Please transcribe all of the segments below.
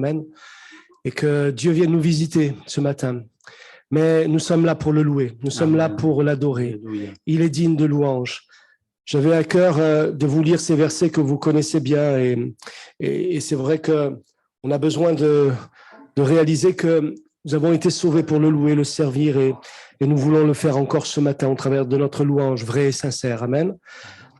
Amen. Et que Dieu vienne nous visiter ce matin. Mais nous sommes là pour le louer, nous sommes là pour l'adorer. Il est digne de louange. J'avais à cœur de vous lire ces versets que vous connaissez bien et c'est vrai qu'on a besoin de réaliser que nous avons été sauvés pour le louer, le servir et nous voulons le faire encore ce matin au travers de notre louange vraie et sincère. Amen.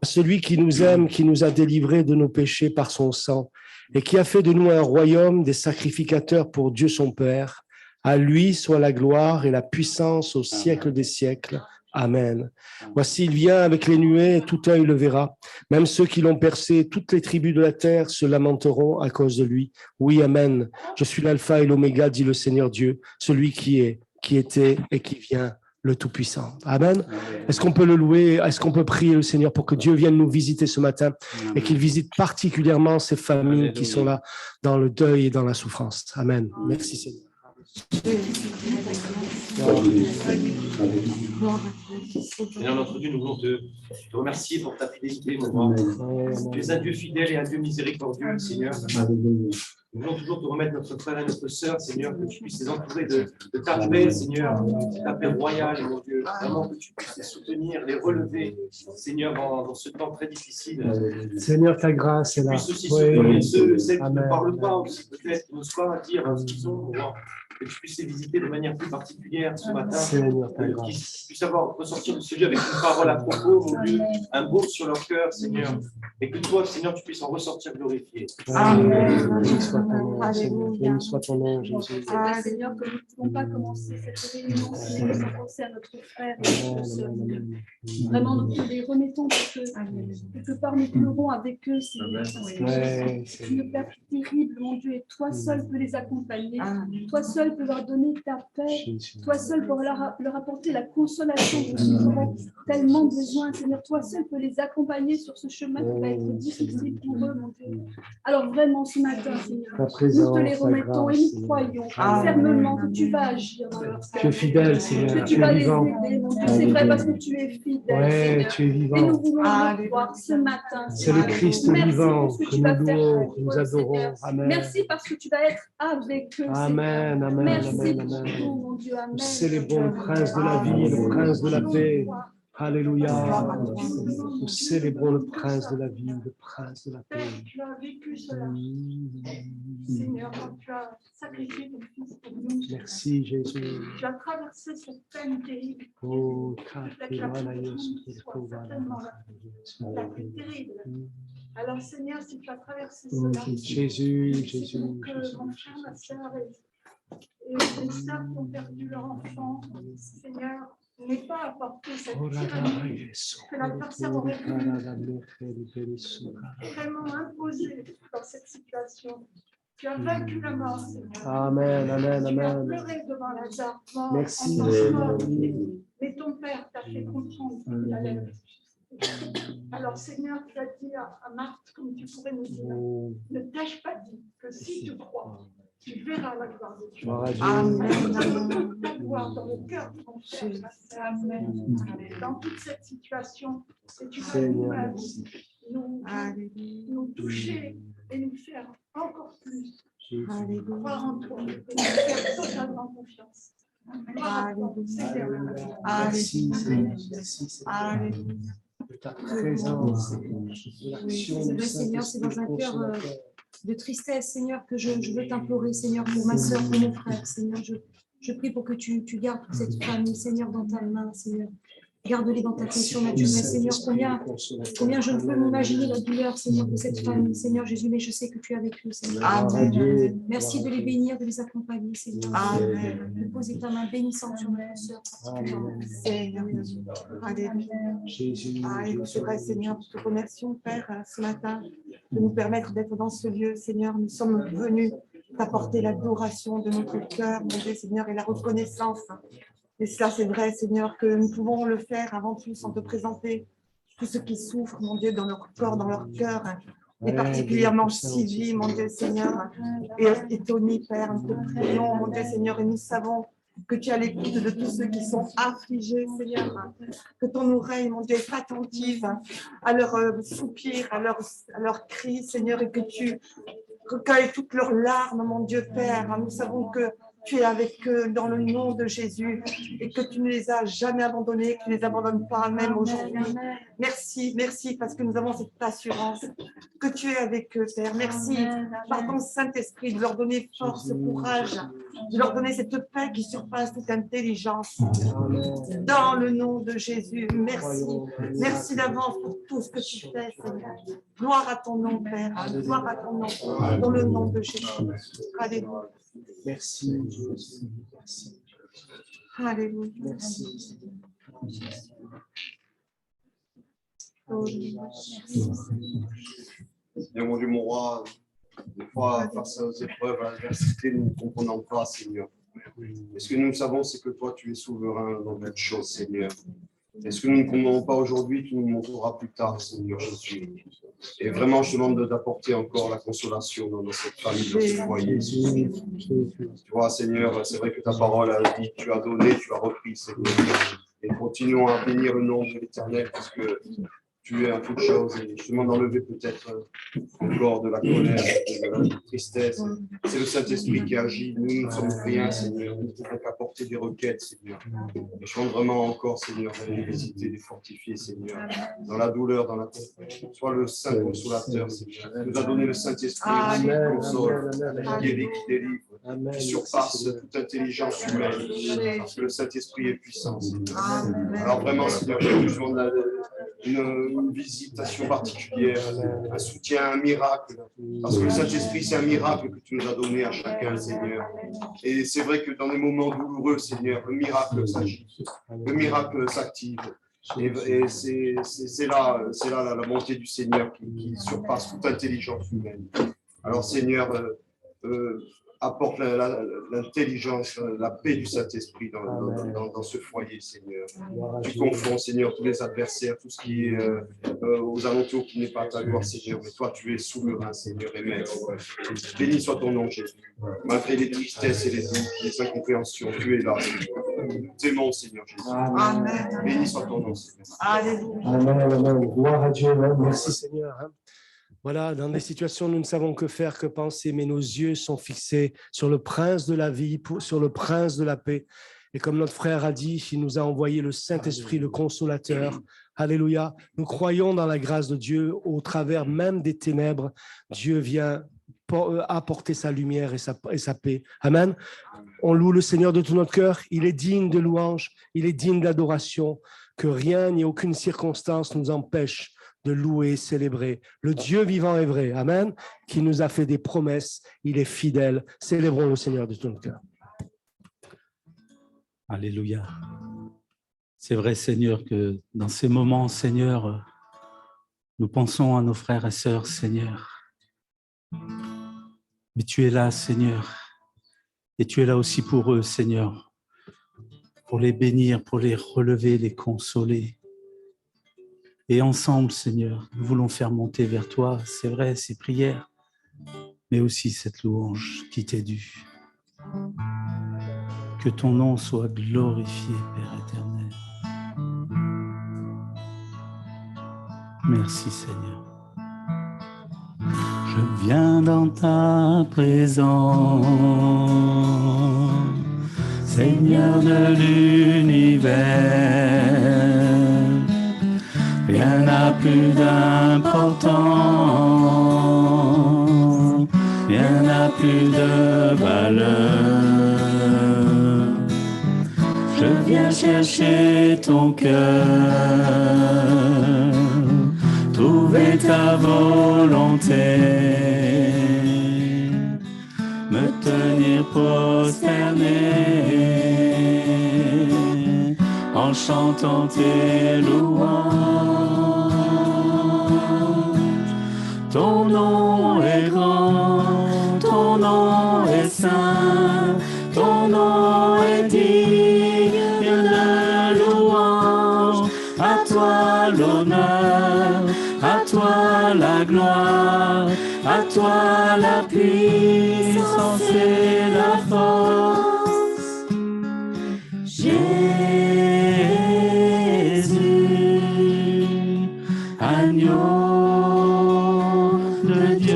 Celui qui nous aime, qui nous a délivrés de nos péchés par son sang et qui a fait de nous un royaume des sacrificateurs pour Dieu son Père. À lui soit la gloire et la puissance au siècle des siècles. Amen. Voici, il vient avec les nuées, et tout œil le verra. Même ceux qui l'ont percé, toutes les tribus de la terre se lamenteront à cause de lui. Oui, amen. Je suis l'alpha et l'oméga, dit le Seigneur Dieu, celui qui est, qui était et qui vient, le Tout-Puissant. Amen. Est-ce qu'on peut le louer? Est-ce qu'on peut prier le Seigneur pour que Dieu vienne nous visiter ce matin et qu'il visite particulièrement ces familles qui sont là dans le deuil et dans la souffrance? Amen. Merci Seigneur. Seigneur notre Dieu, nous voulons te remercier pour ta fidélité, mon roi. Tu es un Dieu fidèle et un Dieu miséricordieux, Seigneur. Nous voulons toujours te remettre notre frère et notre sœur, Seigneur, que tu puisses les entourer de ta paix, Seigneur, ta paix royale, mon Dieu. Vraiment que tu puisses les soutenir, les relever, Seigneur, dans ce temps très difficile. Seigneur, ta grâce est là. Que tu puisses aussi soutenir ceux qui ne parlent pas aussi, peut-être, qui n'osent pas dire ce qu'ils ont, mon roi. Que tu puisses les visiter de manière plus particulière ce matin, qu'ils puissent ressortir de ce lieu avec une parole à propos, mon Dieu, un baume sur leur cœur, Seigneur, et que toi, Seigneur, tu puisses en ressortir glorifié. Amen. Béni soit ton nom, Seigneur. Béni soit ton nom, Jésus. C'est vrai, Seigneur, que nous ne pouvons pas commencer cette réunion sans penser à notre frère et notre sœur. Vraiment, nous te les remettons parce que quelque part nous pleurons avec eux, Seigneur. C'est une perte terrible, mon Dieu, et toi seul peux les accompagner. Toi seul peux leur donner ta paix. Toi seul peux leur apporter la consolation dont ils auront tellement besoin, Seigneur. Toi seul peux les accompagner sur ce chemin qui va être difficile pour eux, mon Dieu. Alors vraiment, ce matin, Seigneur, nous te les remettons et nous croyons fermement que tu vas agir dans leur cœur. Tu es fidèle, Seigneur. Que tu vas les aider, mon Dieu. C'est vrai parce que tu es fidèle, Seigneur. Tu es vivant. Et nous voulons le voir ce matin. C'est le Christ vivant que nous louons, que nous adorons. Amen. Merci parce que tu vas être avec eux, Amen, Seigneur. amen, Merci amen, pour amen. tout, mon Dieu. Amen. Nous célébrons le prince de la vie, le prince de la paix. Alléluia. Nous célébrons le prince de la vie, le prince de la paix. Tu as vécu cela, Seigneur, quand tu as sacrifié ton fils pour nous. Merci Jésus. Tu as traversé cette peine terrible. Oh, Peut-être la plus profonde, certainement la plus terrible. Alors Seigneur, si tu as traversé cela, Jésus, que Jésus. mon frère, ma sœur et les sœurs qui ont perdu leur enfant, Seigneur, n'aient pas apporté cette tyrannie que l'adversaire aurait vraiment imposée dans cette situation. Tu as vaincu la mort, Seigneur. Amen, amen, Tu as amen. pleuré devant Lazare. Mort, Merci, en Seigneur. mort. Mais ton Père t'a fait comprendre qu'il allait ressusciter. Alors, Seigneur, tu as dit à Marthe, comme tu pourrais nous dire, ne t'ai-je pas dit que si tu crois, tu verras la gloire de Dieu. Amen. La gloire dans le cœur de ton Père. Amen. Dans toute cette situation, et tu vas nous toucher et nous faire encore plus croire en toi et nous faire totalement confiance. Merci, Seigneur. Merci, Seigneur. De ta présence, de l'action du Seigneur, c'est dans un cœur Saint-Esprit. de tristesse, Seigneur, que je veux t'implorer, Seigneur, pour ma soeur, pour mon frère, Seigneur. Je prie pour que tu gardes toute cette famille, Seigneur, dans ta main, Seigneur. Garde-les dans ta fonction naturelle, Seigneur. Combien je ne peux m'imaginer la douleur, Seigneur, de cette famille, Seigneur Jésus, mais je sais que tu es avec eux, Seigneur. Amen. Merci de les bénir, de les accompagner, Seigneur. Amen. De poser ta main bénissante sur ma soeur. Seigneur Jésus. Alléluia. C'est vrai, Seigneur, nous te remercions, Père, ce matin, de nous permettre d'être dans ce lieu, Seigneur. Nous sommes venus t'apporter l'adoration de notre cœur, mon Dieu, Seigneur, et la reconnaissance. Et cela, c'est vrai, Seigneur, que nous pouvons le faire avant tout sans te présenter tous ceux qui souffrent, mon Dieu, dans leur corps, dans leur cœur, et particulièrement Sylvie, mon Dieu, Seigneur, et Tony, Père, nous te prions, mon Dieu, Seigneur, et nous savons que tu as l'écoute de tous ceux qui sont affligés, Seigneur, que ton oreille, mon Dieu, est attentive à leurs soupirs, à leurs cris, Seigneur, et que tu Recueille toutes leurs larmes, mon Dieu Père. Nous savons que tu es avec eux dans le nom de Jésus et que tu ne les as jamais abandonnés, que tu ne les abandonnes pas même aujourd'hui. Merci, merci parce que nous avons cette assurance que tu es avec eux, Père. Merci par ton Saint-Esprit de leur donner force, courage, de leur donner cette paix qui surpasse toute intelligence. Dans le nom de Jésus, merci. Merci d'avance pour tout ce que tu fais, Seigneur. Gloire à ton nom, Père. Gloire à ton nom. Dans le nom de Jésus. Alléluia. Merci. Alléluia. Merci. Seigneur, mon Dieu, mon roi, des fois, face aux épreuves, à l'adversité, nous ne comprenons pas, Seigneur. Et ce que nous savons, c'est que toi, tu es souverain dans toutes choses, Seigneur. Et ce que nous ne comprenons pas aujourd'hui, tu nous montreras plus tard, Seigneur Jésus. Et vraiment, je te demande d'apporter encore la consolation dans cette famille, dans ce foyer. Tu vois, Seigneur, c'est vrai que ta parole a dit, tu as donné, tu as repris, Seigneur. Et continuons à bénir le nom de l'Éternel, parce que tu es en toutes choses. Et je te demande d'enlever peut-être encore de la colère, de la tristesse. C'est le Saint-Esprit qui agit. Nous ne sommes rien, Seigneur. Nous ne pouvons qu'apporter des requêtes, Seigneur. Et je demande vraiment encore, Seigneur, de les visiter, de les fortifier, Seigneur. Dans la douleur, dans la compassion. Sois le Saint Consolateur, Seigneur. Tu nous as donné le Saint-Esprit qui console, qui guérit, qui délivre, qui surpasse toute intelligence humaine. Parce que le Saint-Esprit est puissant, Seigneur. Alors vraiment, Seigneur, je demande une visitation particulière, un soutien, un miracle. Parce que le Saint-Esprit, c'est un miracle que tu nous as donné à chacun, Seigneur. Et c'est vrai que dans les moments douloureux, Seigneur, le miracle s'agit, le miracle s'active. Et c'est là la bonté du Seigneur qui surpasse toute intelligence humaine. Alors, Seigneur, apporte l'intelligence, la paix du Saint-Esprit dans ce foyer, Seigneur. Tu confonds, Seigneur, tous les adversaires, tout ce qui est aux alentours qui n'est pas ta gloire, Seigneur. Mais toi, tu es souverain, Seigneur et Maître. Béni soit ton nom, Jésus. Malgré les tristesses et les doutes, les incompréhensions, tu es là, Seigneur. Nous t'aimons, Seigneur Jésus. Amen. Béni soit ton nom, Seigneur. Alléluia. Amen. Gloire à Dieu. Merci, Seigneur. Voilà, dans des situations, nous ne savons que faire, que penser, mais nos yeux sont fixés sur le prince de la vie, sur le prince de la paix. Et comme notre frère a dit, il nous a envoyé le Saint-Esprit, le Consolateur. Alléluia. Nous croyons dans la grâce de Dieu, au travers même des ténèbres. Dieu vient apporter sa lumière et sa paix. Amen. On loue le Seigneur de tout notre cœur. Il est digne de louange, il est digne d'adoration. Que rien ni aucune circonstance nous empêche de louer, célébrer le Dieu vivant et vrai, amen, qui nous a fait des promesses, il est fidèle. Célébrons le Seigneur de tout notre cœur. Alléluia. C'est vrai, Seigneur, que dans ces moments, Seigneur, nous pensons à nos frères et sœurs, Seigneur. Mais tu es là, Seigneur, et tu es là aussi pour eux, Seigneur, pour les bénir, pour les relever, les consoler. Et ensemble, Seigneur, nous voulons faire monter vers toi, c'est vrai, ces prières, mais aussi cette louange qui t'est due. Que ton nom soit glorifié, Père éternel. Merci, Seigneur. Je viens dans ta présence, Seigneur de l'univers. Rien n'a plus d'importance, rien n'a plus de valeur. Je viens chercher ton cœur, trouver ta volonté, me tenir prosterné en chantant tes louanges. Ton nom est grand, ton nom est saint, ton nom est digne de louange. À toi l'honneur, à toi la gloire, à toi la puissance et la force. Jésus, agneau de Dieu.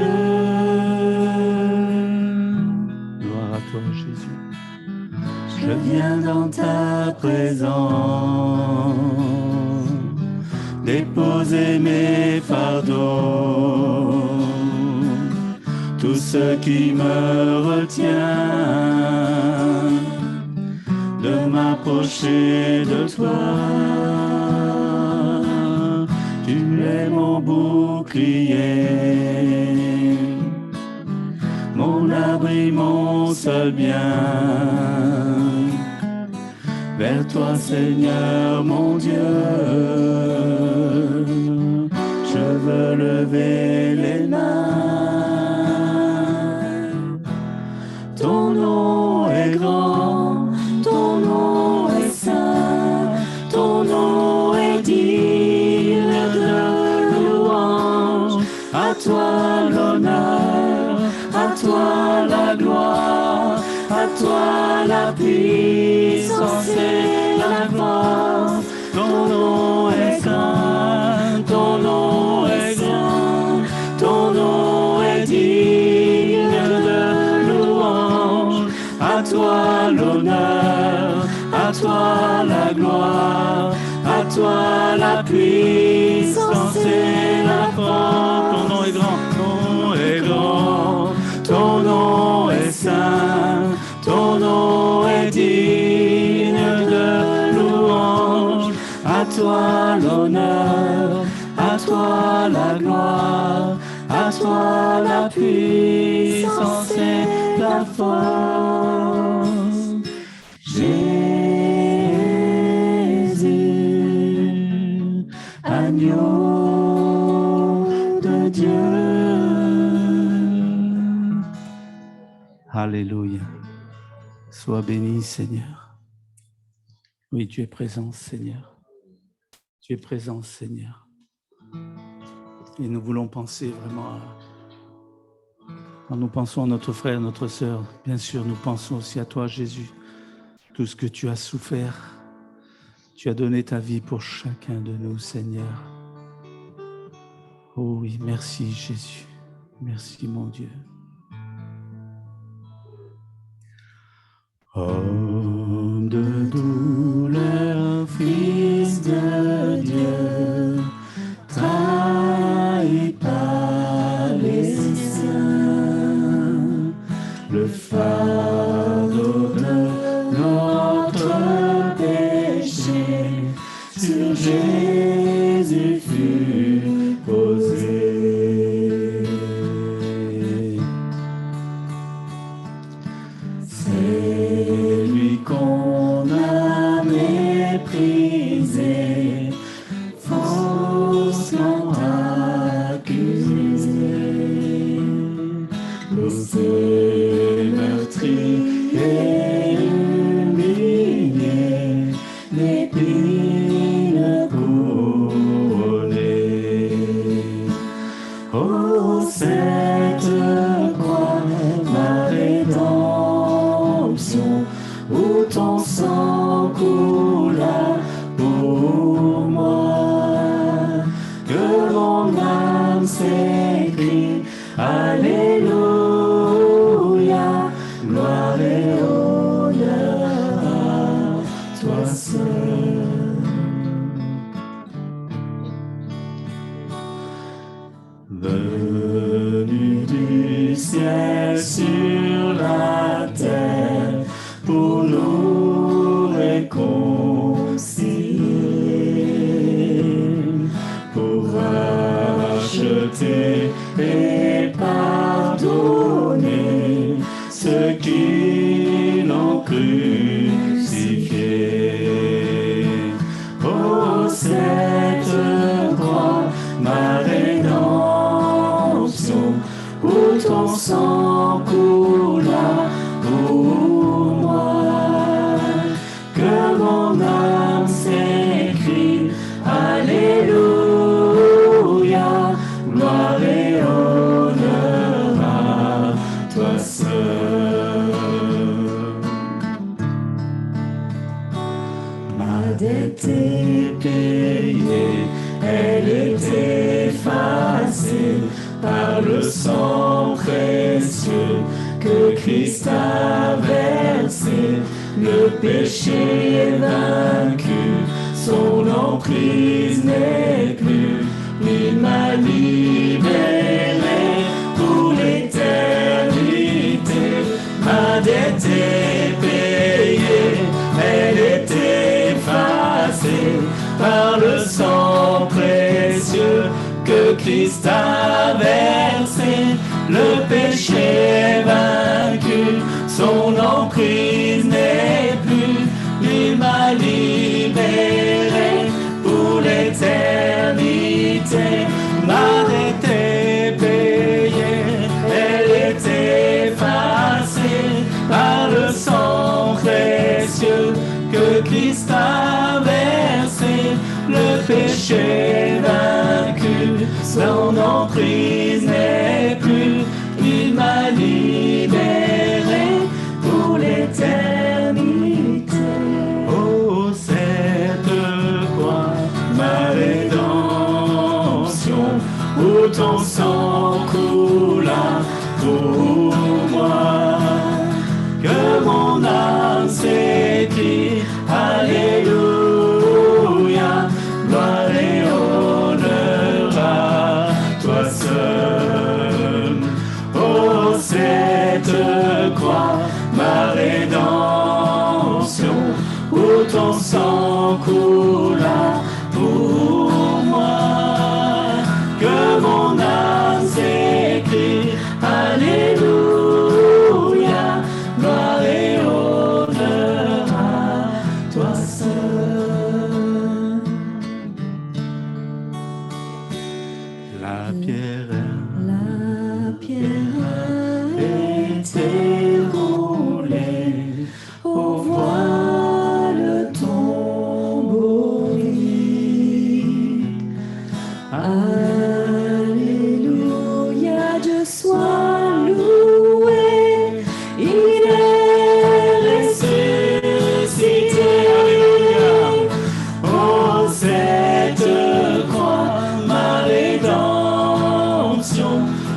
toi, Jésus. Je viens dans ta présence, déposer mes fardeaux, tout ce qui me retient de m'approcher de toi. Tu es mon bouclier, mon abri, mon seul bien. Vers toi, Seigneur, mon Dieu, je veux lever les mains. Ton nom est grand, ton nom est saint, ton nom est digne de louange. À toi l'honneur, à toi la gloire, à toi la puissance et la force. Ton nom est saint, ton nom est grand, ton nom est digne de louange. À toi l'honneur, à toi la gloire, à toi la puissance et la force. Ton nom est grand, ton nom est grand, ton nom est saint, ton nom est digne de louange. À toi l'honneur, à toi la gloire, à toi la puissance et la force. Jésus, agneau de Dieu. Alléluia. Sois béni, Seigneur. Oui, tu es présent, Seigneur. Tu es présent, Seigneur. Et nous voulons penser vraiment quand nous pensons à notre frère, notre sœur, bien sûr, nous pensons aussi à toi, Jésus. Tout ce que tu as souffert, tu as donné ta vie pour chacun de nous, Seigneur. Oh oui, merci, Jésus. Merci, mon Dieu. Homme de douleur, fils de Dieu, trahi par les saints, le fardeau de notre péché sur Jésus fut posé. C'est lui qu'on a méprisé, faussement accusé, blessé, meurtri et humilié, l'épine couronnée. Oh, cette croix, ma rédemption, où ton sang coula pour moi, que mon âme s'écrie, Alléluia, gloire et honneur à toi seul. Venu du ciel sur la terre pour nous réconcilier, pour racheter et pardonner ceux qui le péché est vaincu, son emprise n'est plus, il m'a libéré pour l'éternité. Ma dette est payée, elle est effacée par le sang précieux que Christ a versé. Le péché est vaincu, son emprise n'est plus, il m'a libéré pour l'éternité. Ma dette est payée, elle est effacée par le sang précieux que Christ a versé. Le péché est vaincu, son emprise n'est plus, il m'a libéré pour l'éternité. Oh, cette croix, ma rédemption, où ton sang coula pour moi, que mon âme s'écrie, alléluia, gloire et honneur à toi seul. Oh, cette croix, ma rédemption, où ton sang coula pour moi, que mon âme s'écrie, alléluia, gloire et honneur à toi seul. La pierre était roulée, au voile tombeau vide. Alléluia, Dieu soit loué, il est ressuscité. Oh, cette croix, ma rédemption,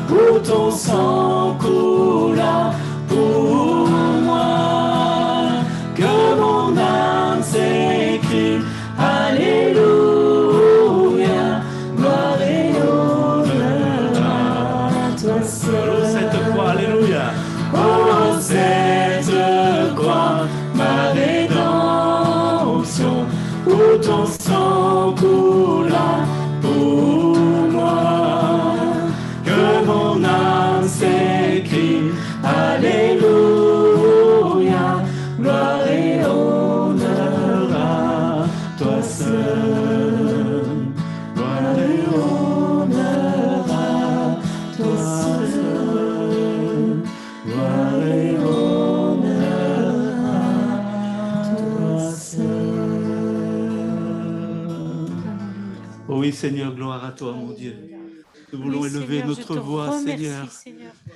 où ton sang coula pour moi, que mon âme s'écrie, alléluia, gloire et honneur à toi seul. Cette croix, alléluia. Oh, cette croix, ma rédemption, où ton sang coula pour moi, que mon âme s'écrie, alléluia, gloire et honneur à toi seul, gloire et honneur à toi seul, gloire et honneur à toi seul. Oh oui, Seigneur, gloire à toi, mon Dieu. Nous voulons élever notre voix, Seigneur,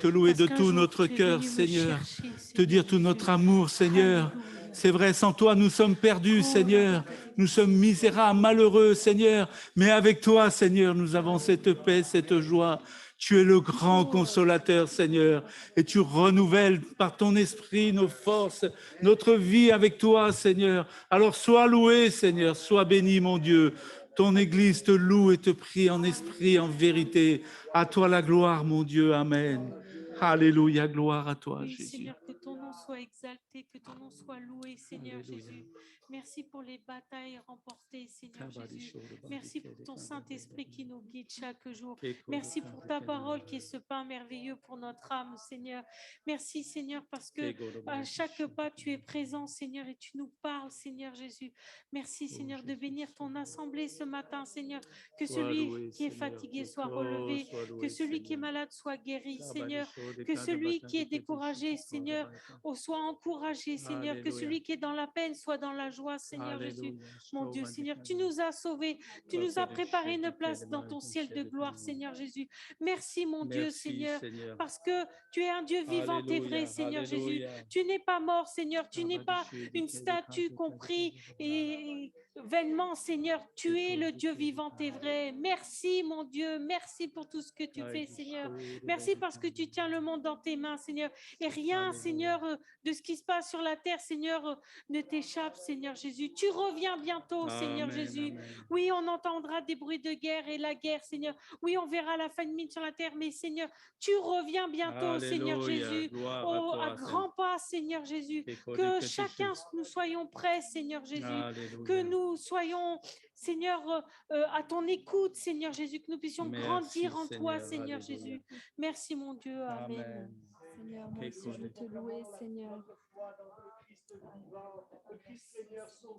te louer de tout notre cœur, Seigneur, te dire tout notre amour, Seigneur. C'est vrai, sans toi, nous sommes perdus, Seigneur. Nous sommes misérables, malheureux, Seigneur. Mais avec toi, Seigneur, nous avons cette paix, cette joie. Tu es le grand consolateur, Seigneur, et tu renouvelles par ton esprit nos forces, notre vie avec toi, Seigneur. Alors sois loué, Seigneur, sois béni, mon Dieu. Ton Église te loue et te prie en esprit, en vérité. À toi la gloire, mon Dieu. Amen. Alléluia, gloire à toi, Oui, Jésus. Seigneur, que ton nom soit exalté, que ton nom soit loué, Seigneur Jésus. Merci pour les batailles remportées, Seigneur Jésus. Merci pour ton Saint-Esprit qui nous guide chaque jour. Merci pour ta parole qui est ce pain merveilleux pour notre âme, Seigneur. Merci, Seigneur, parce que à chaque pas, tu es présent, Seigneur, et tu nous parles, Seigneur Jésus. Merci, Seigneur, de bénir ton assemblée ce matin, Seigneur. Que celui qui est fatigué soit relevé, que celui qui est malade soit guéri, Seigneur. Que celui qui est découragé, Seigneur, soit encouragé, Seigneur. Que celui qui est dans la peine soit dans la joie, Seigneur Jésus. Mon Dieu, Seigneur, tu nous as sauvés. Tu nous as préparé une place dans ton ciel de gloire, Seigneur Jésus. Merci, mon Dieu, Seigneur, parce que tu es un Dieu vivant et vrai, Seigneur Jésus. Tu n'es pas mort, Seigneur. Tu n'es pas une statue qu'on prie et vainement, Seigneur. Tu es le Dieu vivant et vrai. Merci, mon Dieu. Merci pour tout ce que tu fais, Seigneur. Merci parce que tu tiens le monde dans tes mains, Seigneur. Et rien, Seigneur, de ce qui se passe sur la terre, Seigneur, ne t'échappe, Seigneur Jésus. Tu reviens bientôt, Seigneur Jésus. Oui, on entendra des bruits de guerre et la guerre, Seigneur. Oui, on verra la famine sur la terre, mais Seigneur, tu reviens bientôt, Seigneur Jésus. Oh, à grands pas, Seigneur Jésus. Que chacun, nous soyons prêts, Seigneur Jésus. Que nous soyons, Seigneur, à ton écoute, Seigneur Jésus. Que nous puissions grandir en toi, Seigneur Jésus. Merci, mon Dieu. Amen. Seigneur, moi aussi, je veux te louer, Seigneur.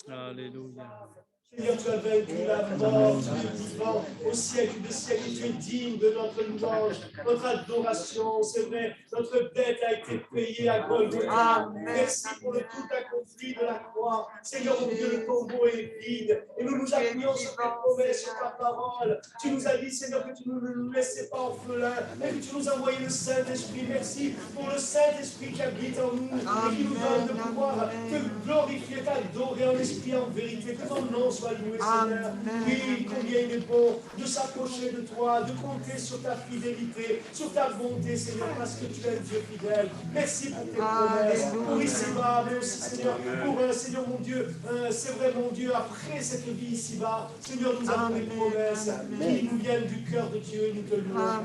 Alléluia. Seigneur, tu as vaincu la mort, tu es vivant au siècle des siècles, tu es digne de notre louange, notre adoration. C'est vrai, notre dette a été payée à Golgotha. Merci pour le tout accompli de la croix. Seigneur, mon Dieu, le tombeau est vide et nous nous appuyons sur tes promesses, sur ta parole. Tu nous as dit, Seigneur, que tu ne nous laissais pas orphelins et que tu nous as envoyé le Saint-Esprit. Merci pour le Saint-Esprit qui habite en nous et qui nous donne de pouvoir te glorifier, t'adorer en esprit, en vérité. Que ton nom soit loué, Seigneur. Oui, combien il est bon de s'approcher de toi, de compter sur ta fidélité, sur ta bonté, Seigneur, parce que tu es un Dieu fidèle. Merci pour tes promesses, pour ici-bas, mais aussi, Seigneur, pour, Seigneur, mon Dieu, c'est vrai, mon Dieu, après cette vie ici-bas, Seigneur, nous avons des promesses qui nous viennent du cœur de Dieu, nous te louons.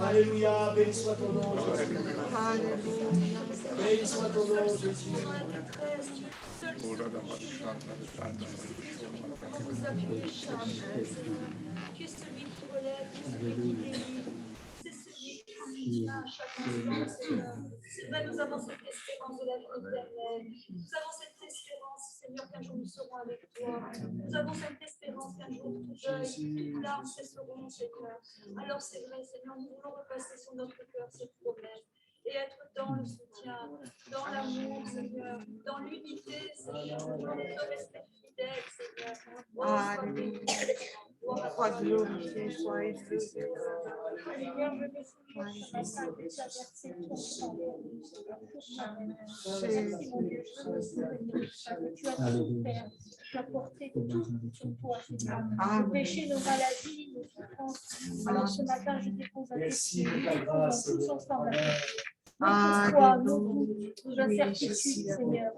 Alléluia, béni soit ton nom, Jésus. Béni soit ton nom, Jésus. Tu es celui qui relève, tu es celui qui guérit. C'est celui qui à chaque instant, Seigneur. C'est vrai, nous avons cette espérance de la vie éternelle. Nous avons cette espérance, Seigneur, qu'un jour nous serons avec toi. Nous avons cette espérance qu'un jour tout deuil, toutes larmes cesseront, Seigneur. Alors c'est vrai, Seigneur, nous voulons repasser sur notre cœur cette promesse et être dans le soutien, dans l'amour, Seigneur, dans l'unité, Seigneur, dans notre respect fidèle, Seigneur. Sois glorifié, sois élevé. Seigneur, je me souviens ce matin que tu as versé ton sang. Merci, mon Dieu, je me souviens que tu as souffert, tu as porté tout sur toi, Seigneur. Nos péchés, nos maladies, nos souffrances. Alors ce matin, je dépose à tes pieds, tous ensemble. Notre foi, nos doutes, nos incertitudes, Seigneur.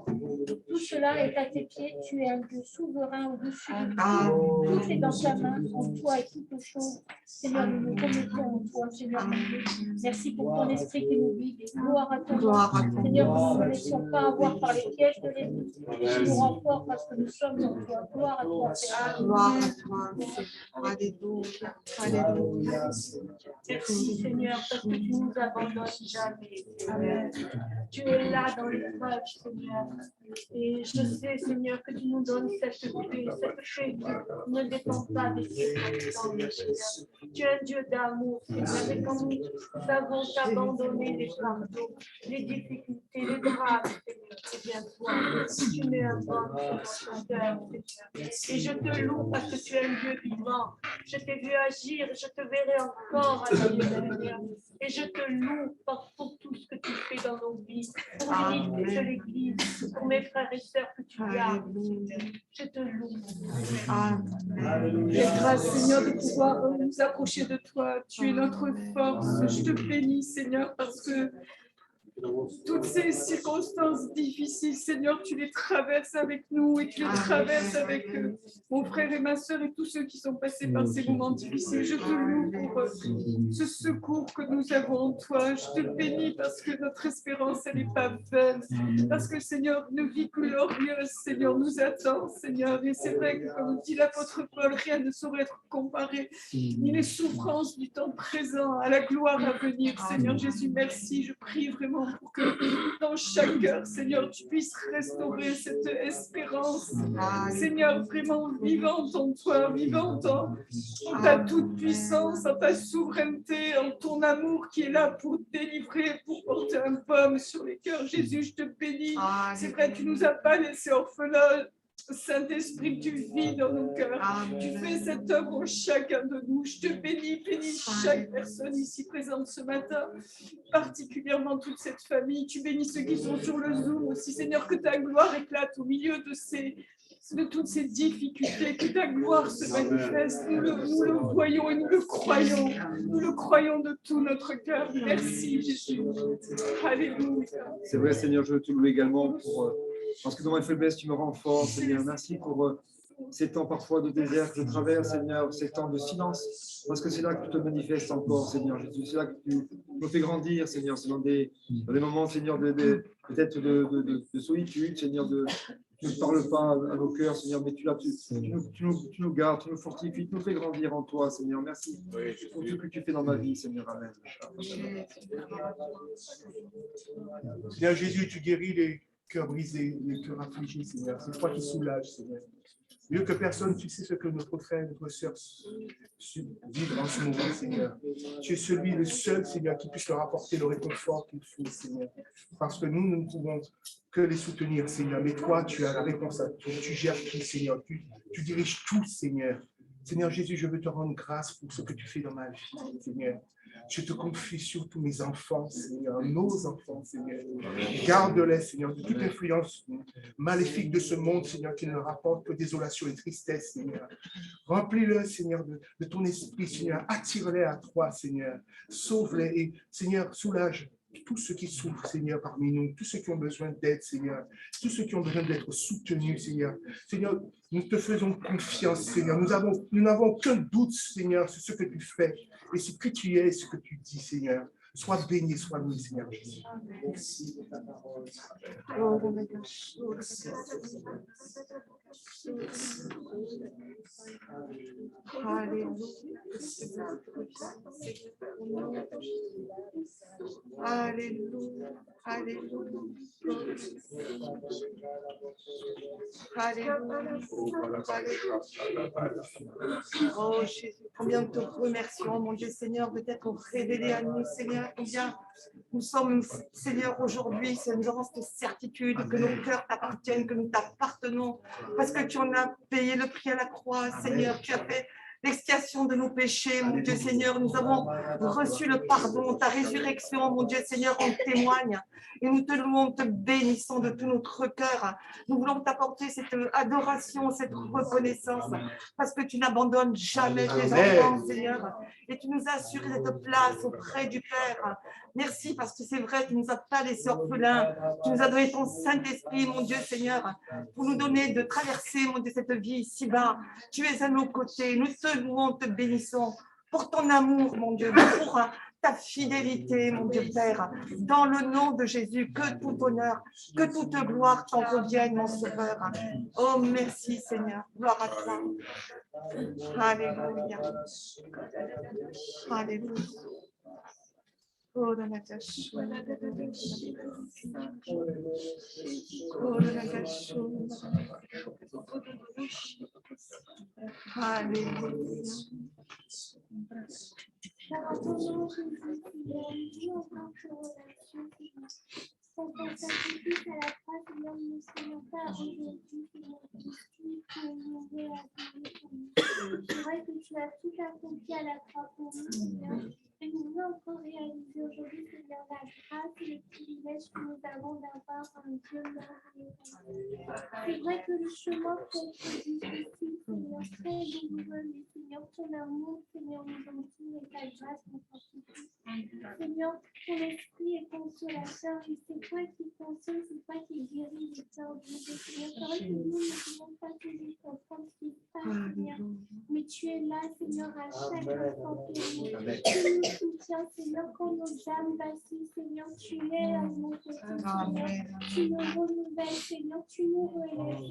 Tout cela est à tes pieds. Tu es un Dieu souverain au-dessus de tout. Tout est dans ta main, en toi et toutes choses. Seigneur, nous nous remettons en toi, Seigneur mon Dieu. Merci pour ton esprit qui nous guide. Gloire à ton nom. Seigneur, nous ne nous laissons pas avoir par les pièges de l'ennemi. Tu nous rends forts parce que nous sommes en toi. Gloire à toi, Père. Gloire à toi. Alléluia. Alléluia. Merci, Seigneur, parce que tu nous abandonnes jamais. Amen. Tu es là dans l'épreuve, Seigneur. Et je sais, Seigneur, que tu nous donnes cette paix qui ne dépend pas des circonstances, Seigneur. Tu es un Dieu d'amour, Seigneur. Et quand nous savons t'abandonner les fardeaux, les difficultés, les drames, Seigneur, c'est bien toi. Tu mets un banc sur ton cœur, Seigneur. Et je te loue parce que tu es un Dieu vivant. Je t'ai vu agir, je te verrai encore agir, Seigneur. Et je te loue pour tout ce que tu fais dans nos vies, pour l'unité de l'Église, pour mes frères et sœurs que tu gardes. Je te loue. Amen. Et grâce, Seigneur, de pouvoir nous approcher de toi. Tu es notre force. Je te bénis, Seigneur, parce que toutes ces circonstances difficiles, Seigneur, tu les traverses avec nous et tu les traverses avec mon frère et ma sœur et tous ceux qui sont passés par ces moments difficiles. Je te loue pour ce secours que nous avons en toi. Je te bénis parce que notre espérance, elle n'est pas vaine. Parce que, Seigneur, une vie glorieuse, Seigneur, nous attend, Seigneur. Et c'est vrai que, comme dit l'apôtre Paul, rien ne saurait être comparé, ni les souffrances du temps présent à la gloire à venir. Seigneur Jésus, merci. Je prie vraiment pour que dans chaque cœur, Seigneur, tu puisses restaurer cette espérance, Seigneur, vraiment vivante en toi, vivante en ta toute-puissance, en ta souveraineté, en ton amour qui est là pour délivrer, pour porter un baume sur les cœurs. Jésus, je te bénis. C'est vrai, tu ne nous as pas laissés orphelins. Saint-Esprit, tu vis dans nos cœurs. Tu fais cette œuvre en chacun de nous. Je te bénis, bénis chaque personne ici présente ce matin, particulièrement toute cette famille. Tu bénis ceux qui sont sur le Zoom aussi. Seigneur, que ta gloire éclate au milieu de ces de toutes ces difficultés, que ta gloire se manifeste. Nous le voyons et nous le croyons. Nous le croyons de tout notre cœur. Merci, Jésus. Alléluia. C'est vrai, Seigneur, je veux te louer également parce que dans ma faiblesse, tu me rends fort, Seigneur. Merci pour ces temps parfois de désert que je traverse, Seigneur, ces temps de silence, parce que c'est là que tu te manifestes encore, Seigneur Jésus. C'est là que tu me fais grandir, Seigneur. C'est dans des moments, Seigneur, peut-être de solitude, Seigneur, tu ne parles pas à nos cœurs, Seigneur, mais tu nous gardes, tu nous fortifies, tu nous fais grandir en toi, Seigneur. Merci pour tout ce que tu fais dans ma vie, Seigneur. Amen. Seigneur Jésus, tu guéris les cœurs brisés, les cœurs affligés, Seigneur. C'est toi qui soulages, Seigneur. Mieux que personne, tu sais ce que notre frère, notre sœur vivent en ce moment, Seigneur. Tu es le seul, Seigneur, qui puisse leur apporter le réconfort qu'il faut, Seigneur. Parce que nous ne pouvons que les soutenir, Seigneur. Mais toi, tu as la réponse à tout. Tu gères tout, Seigneur. Tu diriges tout, Seigneur. Seigneur Jésus, je veux te rendre grâce pour ce que tu fais dans ma vie, Seigneur. Je te confie surtout mes enfants, Seigneur, nos enfants, Seigneur. Garde-les, Seigneur, de toute influence maléfique de ce monde, Seigneur, qui ne leur apporte que désolation et tristesse, Seigneur. Remplis-le, Seigneur, de ton esprit, Seigneur. Attire-les à toi, Seigneur. Sauve-les et, Seigneur, soulage tous ceux qui souffrent, Seigneur, parmi nous, tous ceux qui ont besoin d'aide, Seigneur, tous ceux qui ont besoin d'être soutenus, Seigneur. Seigneur, nous te faisons confiance, Seigneur. Nous n'avons aucun doute, Seigneur, sur ce que tu fais et ce que tu es et ce que tu dis, Seigneur. Sois béni, sois loué, Seigneur Jésus. Merci de ta parole. Alléluia. Alléluia. Oh Jésus, combien nous te remercions, mon Dieu Seigneur, de t'être révélé à nous, Seigneur, combien nous sommes, Seigneur, aujourd'hui, nous avons cette certitude que nos cœurs t'appartiennent, que nous t'appartenons, parce que tu en as payé le prix à la croix, Seigneur, tu as fait l'expiation de nos péchés, mon Dieu Seigneur. Nous avons reçu le pardon, ta résurrection, mon Dieu Seigneur, en témoigne. Et nous te louons, te bénissons de tout notre cœur. Nous voulons t'apporter cette adoration, cette reconnaissance, parce que tu n'abandonnes jamais tes enfants, Seigneur. Et tu nous as assuré cette place auprès du Père. Merci, parce que c'est vrai, tu ne nous as pas laissés orphelins. Tu nous as donné ton Saint-Esprit, mon Dieu Seigneur, pour nous donner de traverser, mon Dieu, cette vie ici-bas. Tu es à nos côtés. Nous te louons, te bénissons pour ton amour, mon Dieu, pour ta fidélité, mon Dieu Père. Dans le nom de Jésus, que tout honneur, que toute gloire t'en revienne, mon Sauveur. Oh, merci Seigneur. Gloire à toi. Alléluia. Alléluia. Oh, la natation. Oh, la natation. Alléluia. Pour ton sacrifice à la croix, Seigneur, nous ne soyons pas aujourd'hui, Seigneur, ici, pour nous réaliser. C'est vrai que tu as tout accompli à la croix pour nous, Seigneur. Et nous voulons encore réaliser aujourd'hui, Seigneur, la grâce et le privilège que nous avons d'avoir un Dieu merveilleux. C'est vrai que le chemin peut être difficile, Seigneur, très douloureux, mais Seigneur, ton amour, Seigneur, nous entoure et ta grâce nous fortifie. Seigneur, ton esprit est consolateur et c'est toi qui console, c'est toi qui guéris les cœurs brisés. Seigneur, c'est vrai que nous ne pouvons pas toujours comprendre ce qui se passe, Seigneur, mais tu es là, Seigneur, à chaque instant pour nous. Tu nous soutiens, Seigneur, quand nos âmes vacillent, Seigneur, tu es à nos côtés, Seigneur. Tu nous renouvelles, Seigneur, tu nous relèves,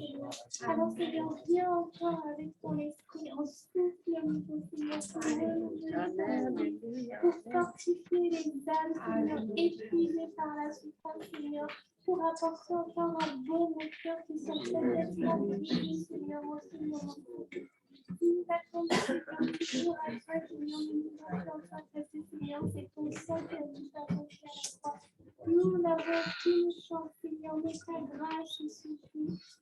Seigneur. Alors, Seigneur, viens encore avec ton esprit, en souffle nouveau, Seigneur, pour fortifier les âmes, Seigneur, épuisées par la souffrance, Seigneur, pour apporter encore un bon moteur qui sont complètement brisés, Seigneur, en ce moment. Nous attendons, Seigneur, toujours à toi, Seigneur, nous nous attendons à passer, Seigneur, c'est ton sang que nous avons fait à la croix. Nous n'avons qu'une chance, Seigneur, mais ta grâce suffit,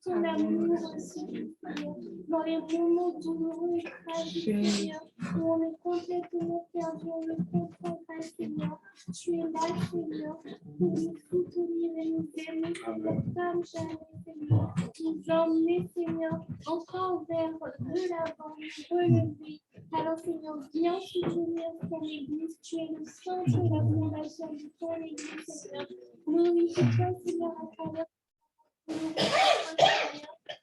ton amour suffit, Seigneur. Dans les moments douloureux et tragiques, Seigneur, où on est complètement perdu, on ne comprend pas, Seigneur. Tu es là, Seigneur, pour nous soutenir et nous aimer, Seigneur, comme jamais, Seigneur. nous emmener, Seigneur, encore vers de l'avant, relever. Alors, Seigneur, viens soutenir ton Église. Tu es le centre et la fondation de ton Église, Seigneur. Glorifie-toi, Seigneur, à travers Seigneur,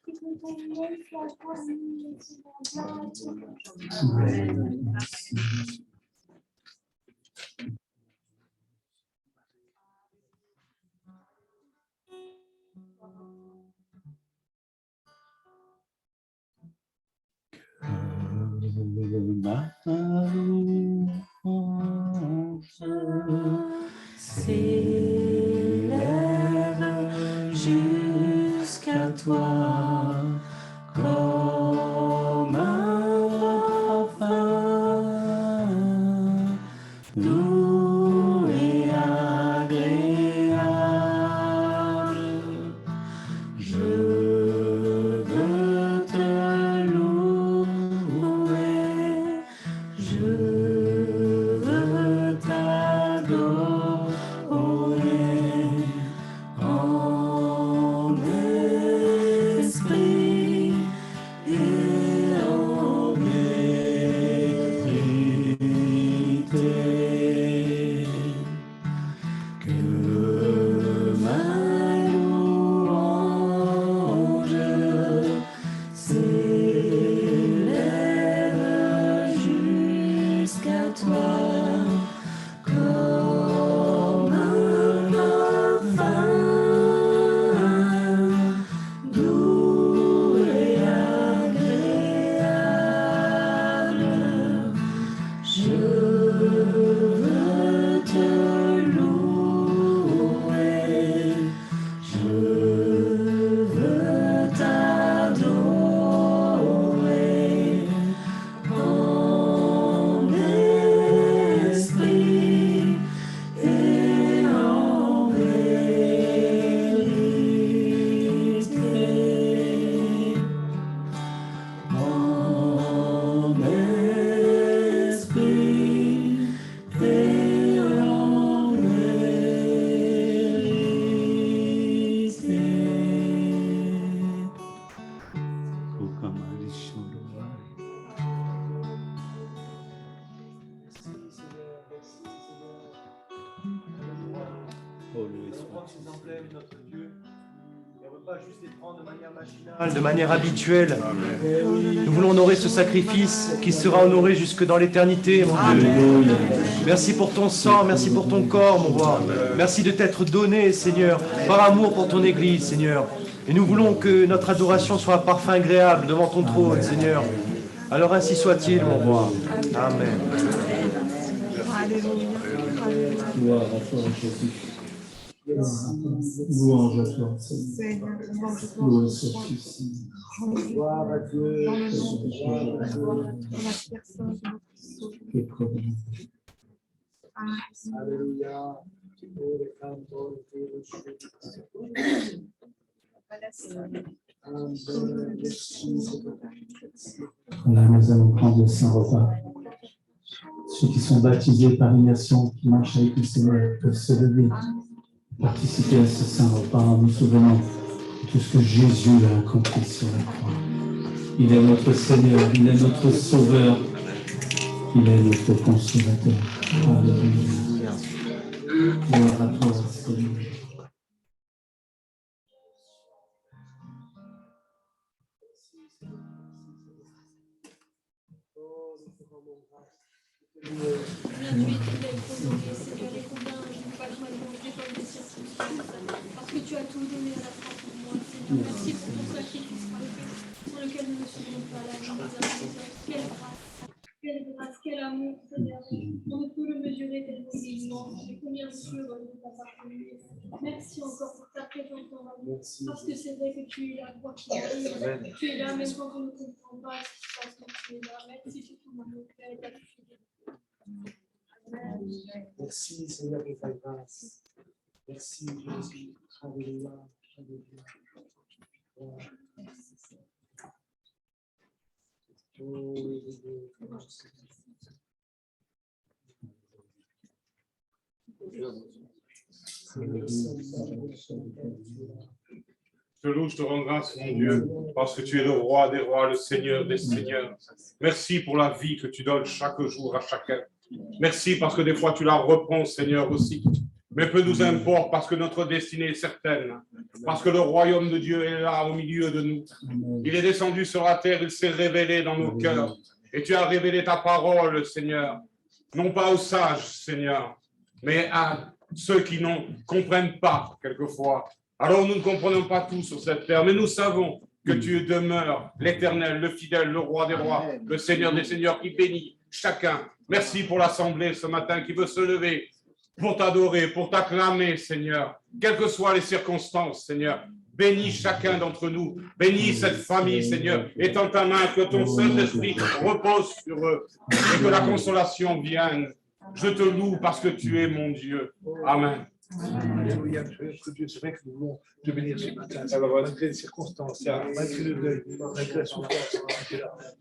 que ton nom soit glorifié, Seigneur. Gloire à toi. Ma louange s'élève jusqu'à toi comme un parfum doux et agréable. Je veux te louer, je veux t'adorer en esprit et en vérité. Que ma louange s'élève jusqu'à toi comme un parfum doux et agréable. Je veux te louer, je veux t'adorer en esprit et en vérité. En esprit et en vérité. Notre Dieu, et on ne veut pas juste les prendre de manière machinale, de manière habituelle. Nous voulons honorer ce sacrifice qui sera honoré jusque dans l'éternité, mon Dieu. Merci pour ton sang, merci pour ton corps, mon roi. Merci de t'être donné, Seigneur, par amour pour ton Église, Seigneur. Et nous voulons que notre adoration soit un parfum agréable devant ton trône, Seigneur. Alors ainsi soit-il, mon roi. Amen. Gloire à toi, Jésus. Louange à toi, Seigneur. Louange sois-tu, Seigneur. Gloire à Dieu. Dans le nom de la personne de notre Sauveur. Alléluia. Là, nous allons prendre le Saint-Repas. Ceux qui sont baptisés par immersion, qui marchent avec le Seigneur, peuvent se lever, participer à ce Saint-Repas en nous souvenant de tout ce que Jésus a accompli sur la croix. Il est notre Seigneur, il est notre Sauveur, il est notre Consolateur. Alléluia. Gloire à toi, Seigneur. Parce que tu as tout donné à la croix pour moi, Seigneur. Merci pour ton sacrifice pour lequel nous ne souvenons pas la vie. Quelle grâce, quel amour, Seigneur. On ne peut le mesurer tellement il est immense. Et combien de choses de t'appartenir. Merci encore pour ta présence dans la vie. Parce que c'est vrai que tu es là, quoi qu'il arrive. Tu es là, même quand on ne comprend pas ce qui se passe, donc tu es là. Merci pour ton amour, Père, et ta fidélité. Merci Seigneur de ta grâce. Merci Jésus. Alléluia. Alléluia. Je te loue, je te rends grâce, mon Dieu, parce que tu es le roi des rois, le Seigneur des seigneurs. Merci pour la vie que tu donnes chaque jour à chacun. Merci parce que des fois tu la reprends, Seigneur, aussi. Mais peu nous importe parce que notre destinée est certaine. Parce que le royaume de Dieu est là au milieu de nous. Il est descendu sur la terre, il s'est révélé dans nos cœurs. Et tu as révélé ta parole, Seigneur. Non pas aux sages, Seigneur, mais à ceux qui ne comprennent pas quelquefois. Alors nous ne comprenons pas tout sur cette terre, mais nous savons que tu demeures l'Éternel, le fidèle, le roi des rois, le Seigneur des seigneurs qui bénit chacun. Merci pour l'assemblée ce matin qui veut se lever pour t'adorer, pour t'acclamer, Seigneur, quelles que soient les circonstances, Seigneur. Bénis chacun d'entre nous, bénis cette famille, Seigneur, étends ta main, que ton Saint-Esprit repose sur eux et que la consolation vienne. Je te loue parce que tu es mon Dieu. Amen. Alléluia, Dieu, c'est vrai que nous voulons te bénir ce matin, malgré les circonstances, malgré le deuil, malgré la souffrance,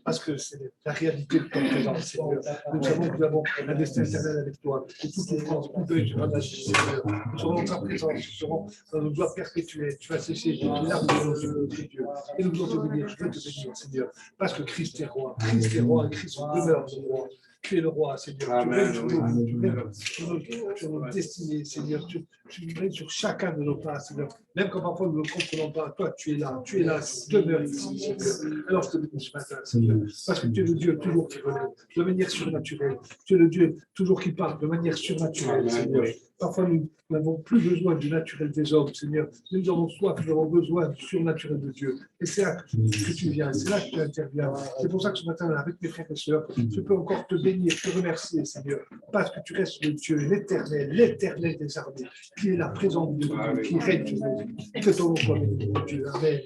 parce que c'est la réalité de ton présence, Seigneur. Nous savons que nous avons un destin éternel avec toi, et toute souffrance, tout deuil sera lâché, Seigneur. Nous serons dans ta présence, nous serons dans nos joies perpétuelles, tu vas sécher les larmes de nos yeux, Dieu. Et nous voulons te bénir, je veux te bénir, Seigneur, parce que Christ est roi, et Christ demeure roi. Tu es le roi, Seigneur. Amen. Tu règnes sur nos destinées, Seigneur. Tu règnes sur chacun de nos pas, Seigneur. Même quand parfois nous ne comprenons pas, toi, tu es là, demeure ici, Seigneur. Alors je te bénis ce matin, Seigneur, parce que tu es le Dieu toujours qui relève, de manière surnaturelle. Tu es le Dieu toujours qui parle de manière surnaturelle, Seigneur. Parfois, nous n'avons plus besoin du naturel des hommes, Seigneur. Nous avons soif, nous avons besoin du surnaturel de Dieu. Et c'est là que tu viens, c'est là que tu interviens. C'est pour ça que ce matin, avec mes frères et sœurs, je peux encore te bénir, te remercier, Seigneur, parce que tu restes le Dieu, l'éternel des armées, qui est la présence de Dieu, qui règne sur nous. Que ton nom soit béni, mon Dieu. Amen.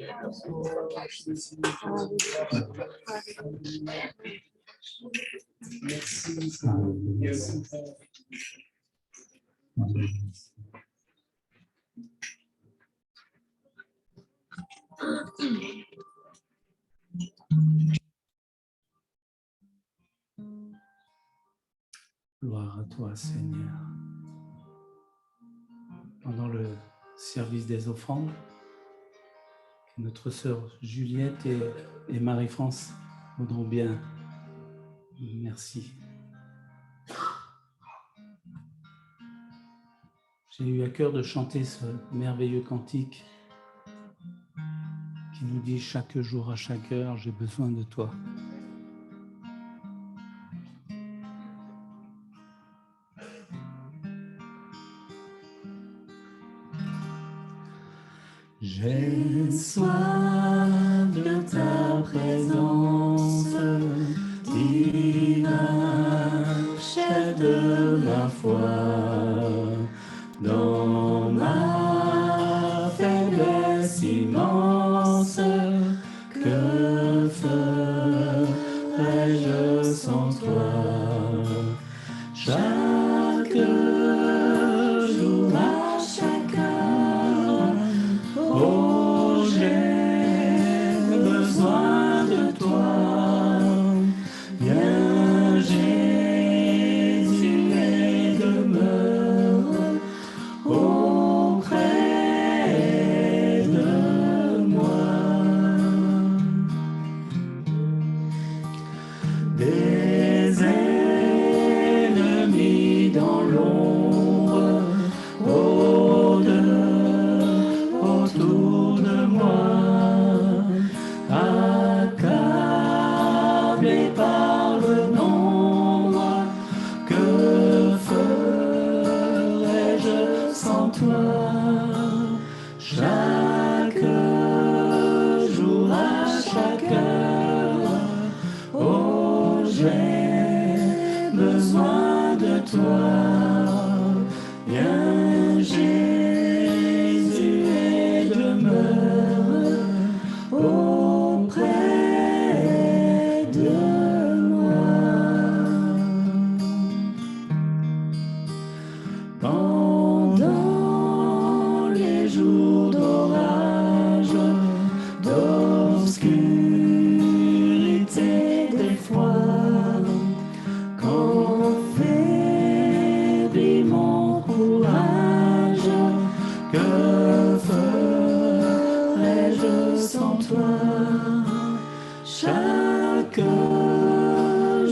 Merci. Gloire à toi, Seigneur. Pendant le service des offrandes, notre sœur Juliette et Marie-France voudront bien. Merci. J'ai eu à cœur de chanter ce merveilleux cantique qui nous dit chaque jour, à chaque heure, j'ai besoin de toi. J'ai soif de ta présence, divin chef de ma foi, dans ma faiblesse immense, que ferais-je sans toi? Chaque jour, à chaque heure, oh, j'ai besoin de toi. Viens, Jésus, et demeure auprès de moi. Des ennemis dans l'ombre, autour en toi. Chaque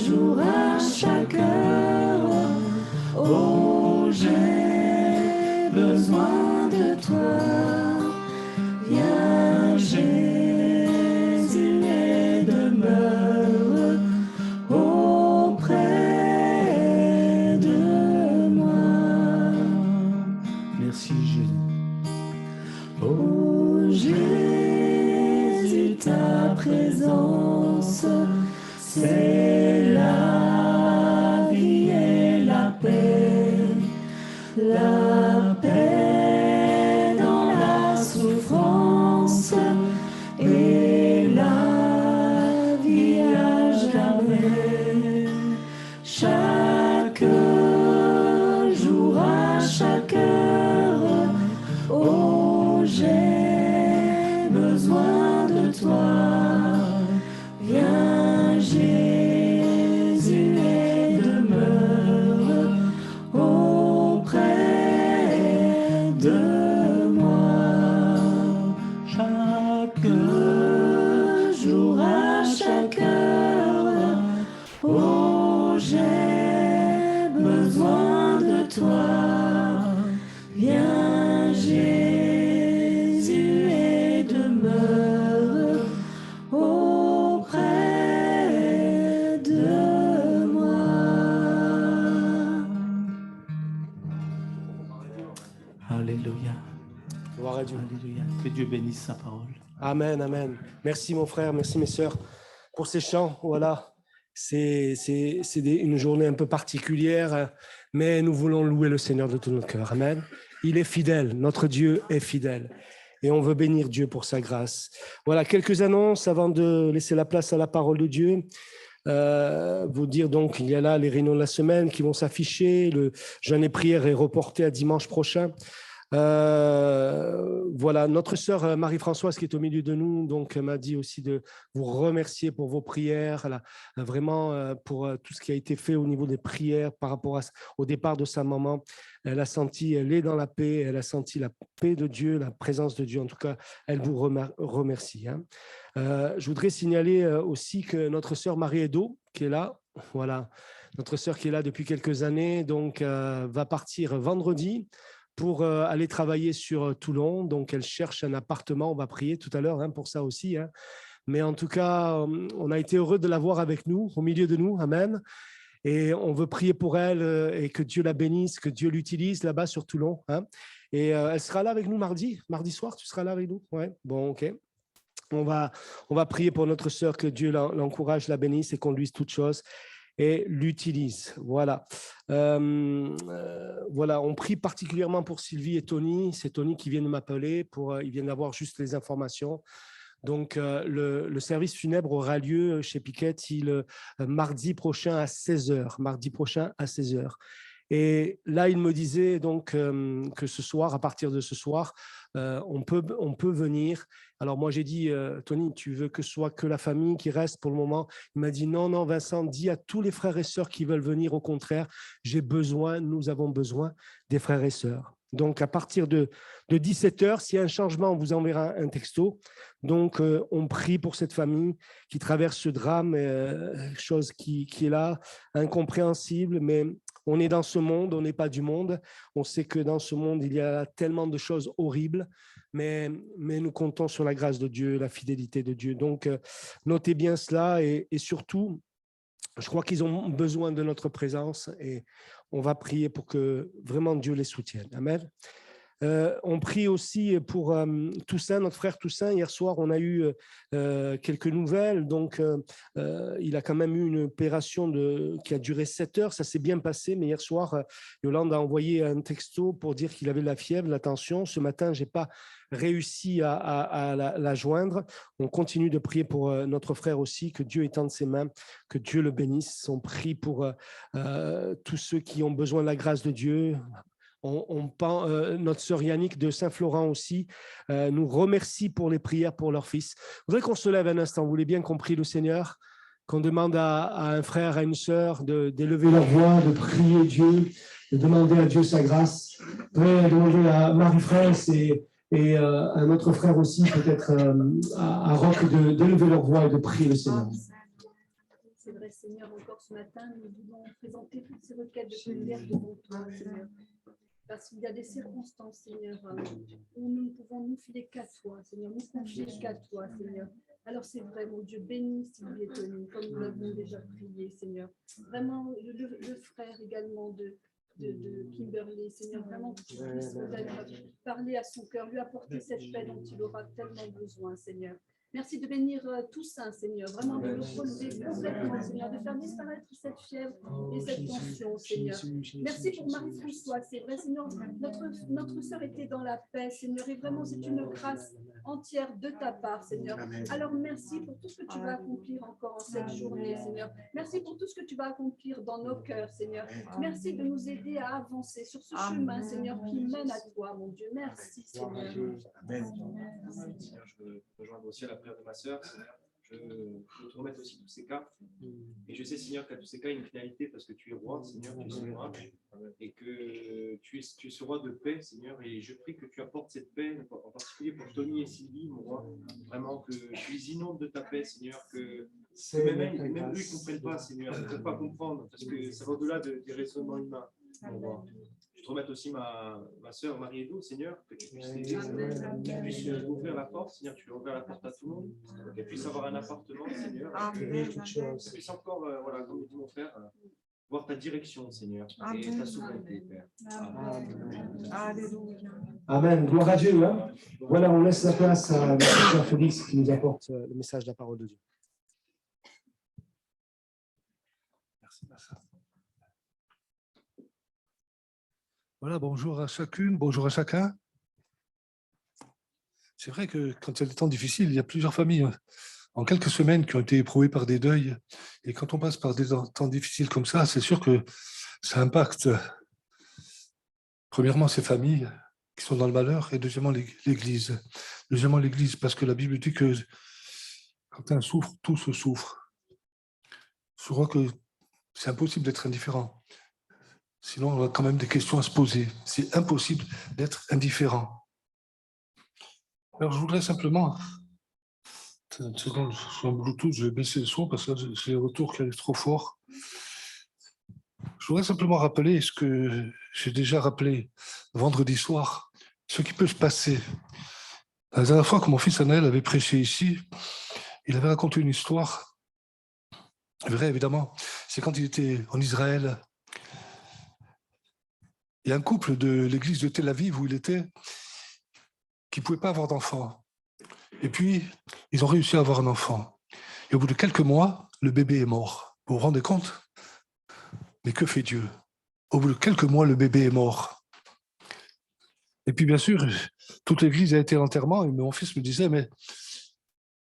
jour, à chaque heure, oh, j'ai besoin de toi. Viens, Jésus, et demeure auprès de moi. Merci, Jésus. Oh, Jésus, ta présence, c'est la vie et la paix dans la souffrance et la vie à jamais. Chaque jour, à chaque heure, oh, j'ai besoin de toi. Viens, Jésus, et demeure auprès de moi. Chaque jour, à chaque heure, oh, j'ai besoin de toi. Viens, Jésus, et demeure auprès de moi. Alléluia. Gloire à Dieu. Alléluia. Que Dieu bénisse sa parole. Amen, amen. Merci mon frère, merci mes sœurs pour ces chants. Voilà, c'est une journée un peu particulière, mais nous voulons louer le Seigneur de tout notre cœur. Amen. Il est fidèle, notre Dieu est fidèle. Et on veut bénir Dieu pour sa grâce. Voilà, quelques annonces avant de laisser la place à la parole de Dieu. Vous dire donc, il y a là les réunions de la semaine qui vont s'afficher. Le jeûne et prière est reporté à dimanche prochain. Voilà, notre sœur Marie-Françoise qui est au milieu de nous, donc m'a dit aussi de vous remercier pour vos prières, vraiment pour tout ce qui a été fait au niveau des prières par rapport au départ de sa maman. Elle a senti, elle est dans la paix, elle a senti la paix de Dieu, la présence de Dieu. En tout cas, elle vous remercie. Je voudrais signaler aussi que notre sœur Marie-Edo, qui est là, voilà, notre sœur qui est là depuis quelques années, donc va partir vendredi pour aller travailler sur Toulon. Donc, elle cherche un appartement. On va prier tout à l'heure pour ça aussi. Mais en tout cas, on a été heureux de la voir avec nous, au milieu de nous. Amen. Et on veut prier pour elle et que Dieu la bénisse, que Dieu l'utilise là-bas sur Toulon. Et elle sera là avec nous mardi soir. Tu seras là avec nous? Ouais. Bon, ok. On va prier pour notre sœur, que Dieu l'encourage, la bénisse et conduise toutes choses et l'utilise. Voilà. Voilà, on prie particulièrement pour Sylvie et Tony. C'est Tony qui vient de m'appeler. Ils viennent d'avoir juste les informations. Donc, le service funèbre aura lieu chez Piketty mardi prochain à 16h. Mardi prochain à 16h. Et là, il me disait donc que ce soir, à partir de ce soir, on peut venir. Alors moi, j'ai dit, Tony, tu veux que ce soit que la famille qui reste pour le moment? Il m'a dit, non, Vincent, dis à tous les frères et sœurs qui veulent venir. Au contraire, nous avons besoin des frères et sœurs. Donc, à partir de 17h, s'il y a un changement, on vous enverra un texto. Donc, on prie pour cette famille qui traverse ce drame, chose qui est là, incompréhensible, mais on est dans ce monde, on n'est pas du monde. On sait que dans ce monde, il y a tellement de choses horribles, mais nous comptons sur la grâce de Dieu, la fidélité de Dieu. Donc, notez bien cela et surtout, je crois qu'ils ont besoin de notre présence et on va prier pour que vraiment Dieu les soutienne. Amen. On prie aussi pour Toussaint, notre frère Toussaint. Hier soir, on a eu quelques nouvelles. Donc, il a quand même eu une opération qui a duré 7 heures. Ça s'est bien passé. Mais hier soir, Yolande a envoyé un texto pour dire qu'il avait de la fièvre, la tension. Ce matin, je n'ai pas réussi à la joindre. On continue de prier pour notre frère aussi, que Dieu étende ses mains, que Dieu le bénisse. On prie pour tous ceux qui ont besoin de la grâce de Dieu. Notre sœur Yannick de Saint-Florent aussi nous remercie pour les prières pour leur fils. Je voudrais qu'on se lève un instant. Vous voulez bien qu'on prie le Seigneur, qu'on demande à un frère, à une sœur d'élever leur voix, de prier Dieu, de demander à Dieu sa grâce. Je voudrais demander à Marie-France et et un autre frère aussi, peut-être à Rock, de lever leur voix et de prier le Seigneur. C'est vrai, Seigneur, encore ce matin, nous voulons présenter toutes ces requêtes de prière devant toi, Seigneur. Parce qu'il y a des circonstances, Seigneur, où nous ne pouvons nous fier qu'à toi, Seigneur, nous confier qu'à toi, Seigneur. Alors c'est vrai, mon Dieu, bénis Sylvie et Tony, comme nous l'avons déjà prié, Seigneur. Vraiment, le frère également de Kimberly, Seigneur, vraiment que tu puisses peut-être parler à son cœur, lui apporter cette paix dont il aura tellement besoin, Seigneur. Merci de bénir Toussaint, Seigneur, vraiment de le relever complètement, Seigneur, de faire disparaître cette fièvre et cette tension, Seigneur. Merci pour Marie-François, c'est vrai, Seigneur, notre sœur était dans la paix, Seigneur, et vraiment c'est une grâce entière de ta part, Seigneur. Alors merci pour tout ce que tu vas accomplir encore en cette journée, Seigneur. Merci pour tout ce que tu vas accomplir dans nos cœurs, Seigneur. Merci de nous aider à avancer sur ce chemin, Seigneur, qui mène à toi, mon Dieu. Merci, Seigneur. Amen. Seigneur, je veux rejoindre aussi à la prière de ma sœur, Seigneur. Je veux te remettre aussi tous ces cas. Et je sais, Seigneur, qu'à tous ces cas, il y a une finalité parce que tu es roi, Seigneur, tu es souverain, et que tu es ce roi de paix, Seigneur. Et je prie que tu apportes cette paix, en particulier pour Tony et Sylvie, mon roi. Vraiment, que tu les inondes de ta paix, Seigneur, que même eux, ils ne comprennent pas, Seigneur, ils ne peuvent pas comprendre, parce que ça va au-delà des raisonnements humains, mon roi. Je te remets aussi ma sœur Marie-Edo, Seigneur, que tu puisses l'aider, que tu puisses lui ouvrir la porte, Seigneur, tu lui ouvres la porte à tout le monde, qu'elle puisse avoir un appartement, Seigneur, qu'elle puisse encore, voilà, comme dit mon frère, voir ta direction, Seigneur, et ta souveraineté, Père. Alléluia. Amen. Gloire à Dieu. Hein? Voilà, on laisse la place à notre frère Félix qui nous apporte le message de la parole de Dieu. Merci, Massa. Voilà, bonjour à chacune, bonjour à chacun. C'est vrai que quand il y a des temps difficiles, il y a plusieurs familles en quelques semaines qui ont été éprouvées par des deuils. Et quand on passe par des temps difficiles comme ça, c'est sûr que ça impacte, premièrement, ces familles qui sont dans le malheur, et deuxièmement, l'Église. Deuxièmement, l'Église, parce que la Bible dit que quand un souffre, tout se souffre. Je crois que c'est impossible d'être indifférent. Sinon, on a quand même des questions à se poser. C'est impossible d'être indifférent. Alors, je voudrais simplement... Une seconde, sur un Bluetooth, je vais baisser le son parce que c'est le retour qui est trop fort. Je voudrais simplement rappeler ce que j'ai déjà rappelé vendredi soir, ce qui peut se passer. La dernière fois que mon fils Anaël avait prêché ici, il avait raconté une histoire. Vrai, évidemment, c'est quand il était en Israël. Il y a un couple de l'église de Tel Aviv où il était qui ne pouvait pas avoir d'enfant. Et puis, ils ont réussi à avoir un enfant. Et au bout de quelques mois, le bébé est mort. Vous vous rendez compte? Mais que fait Dieu? Au bout de quelques mois, le bébé est mort. Et puis, bien sûr, toute l'église a été à l'enterrement. Et mon fils me disait, mais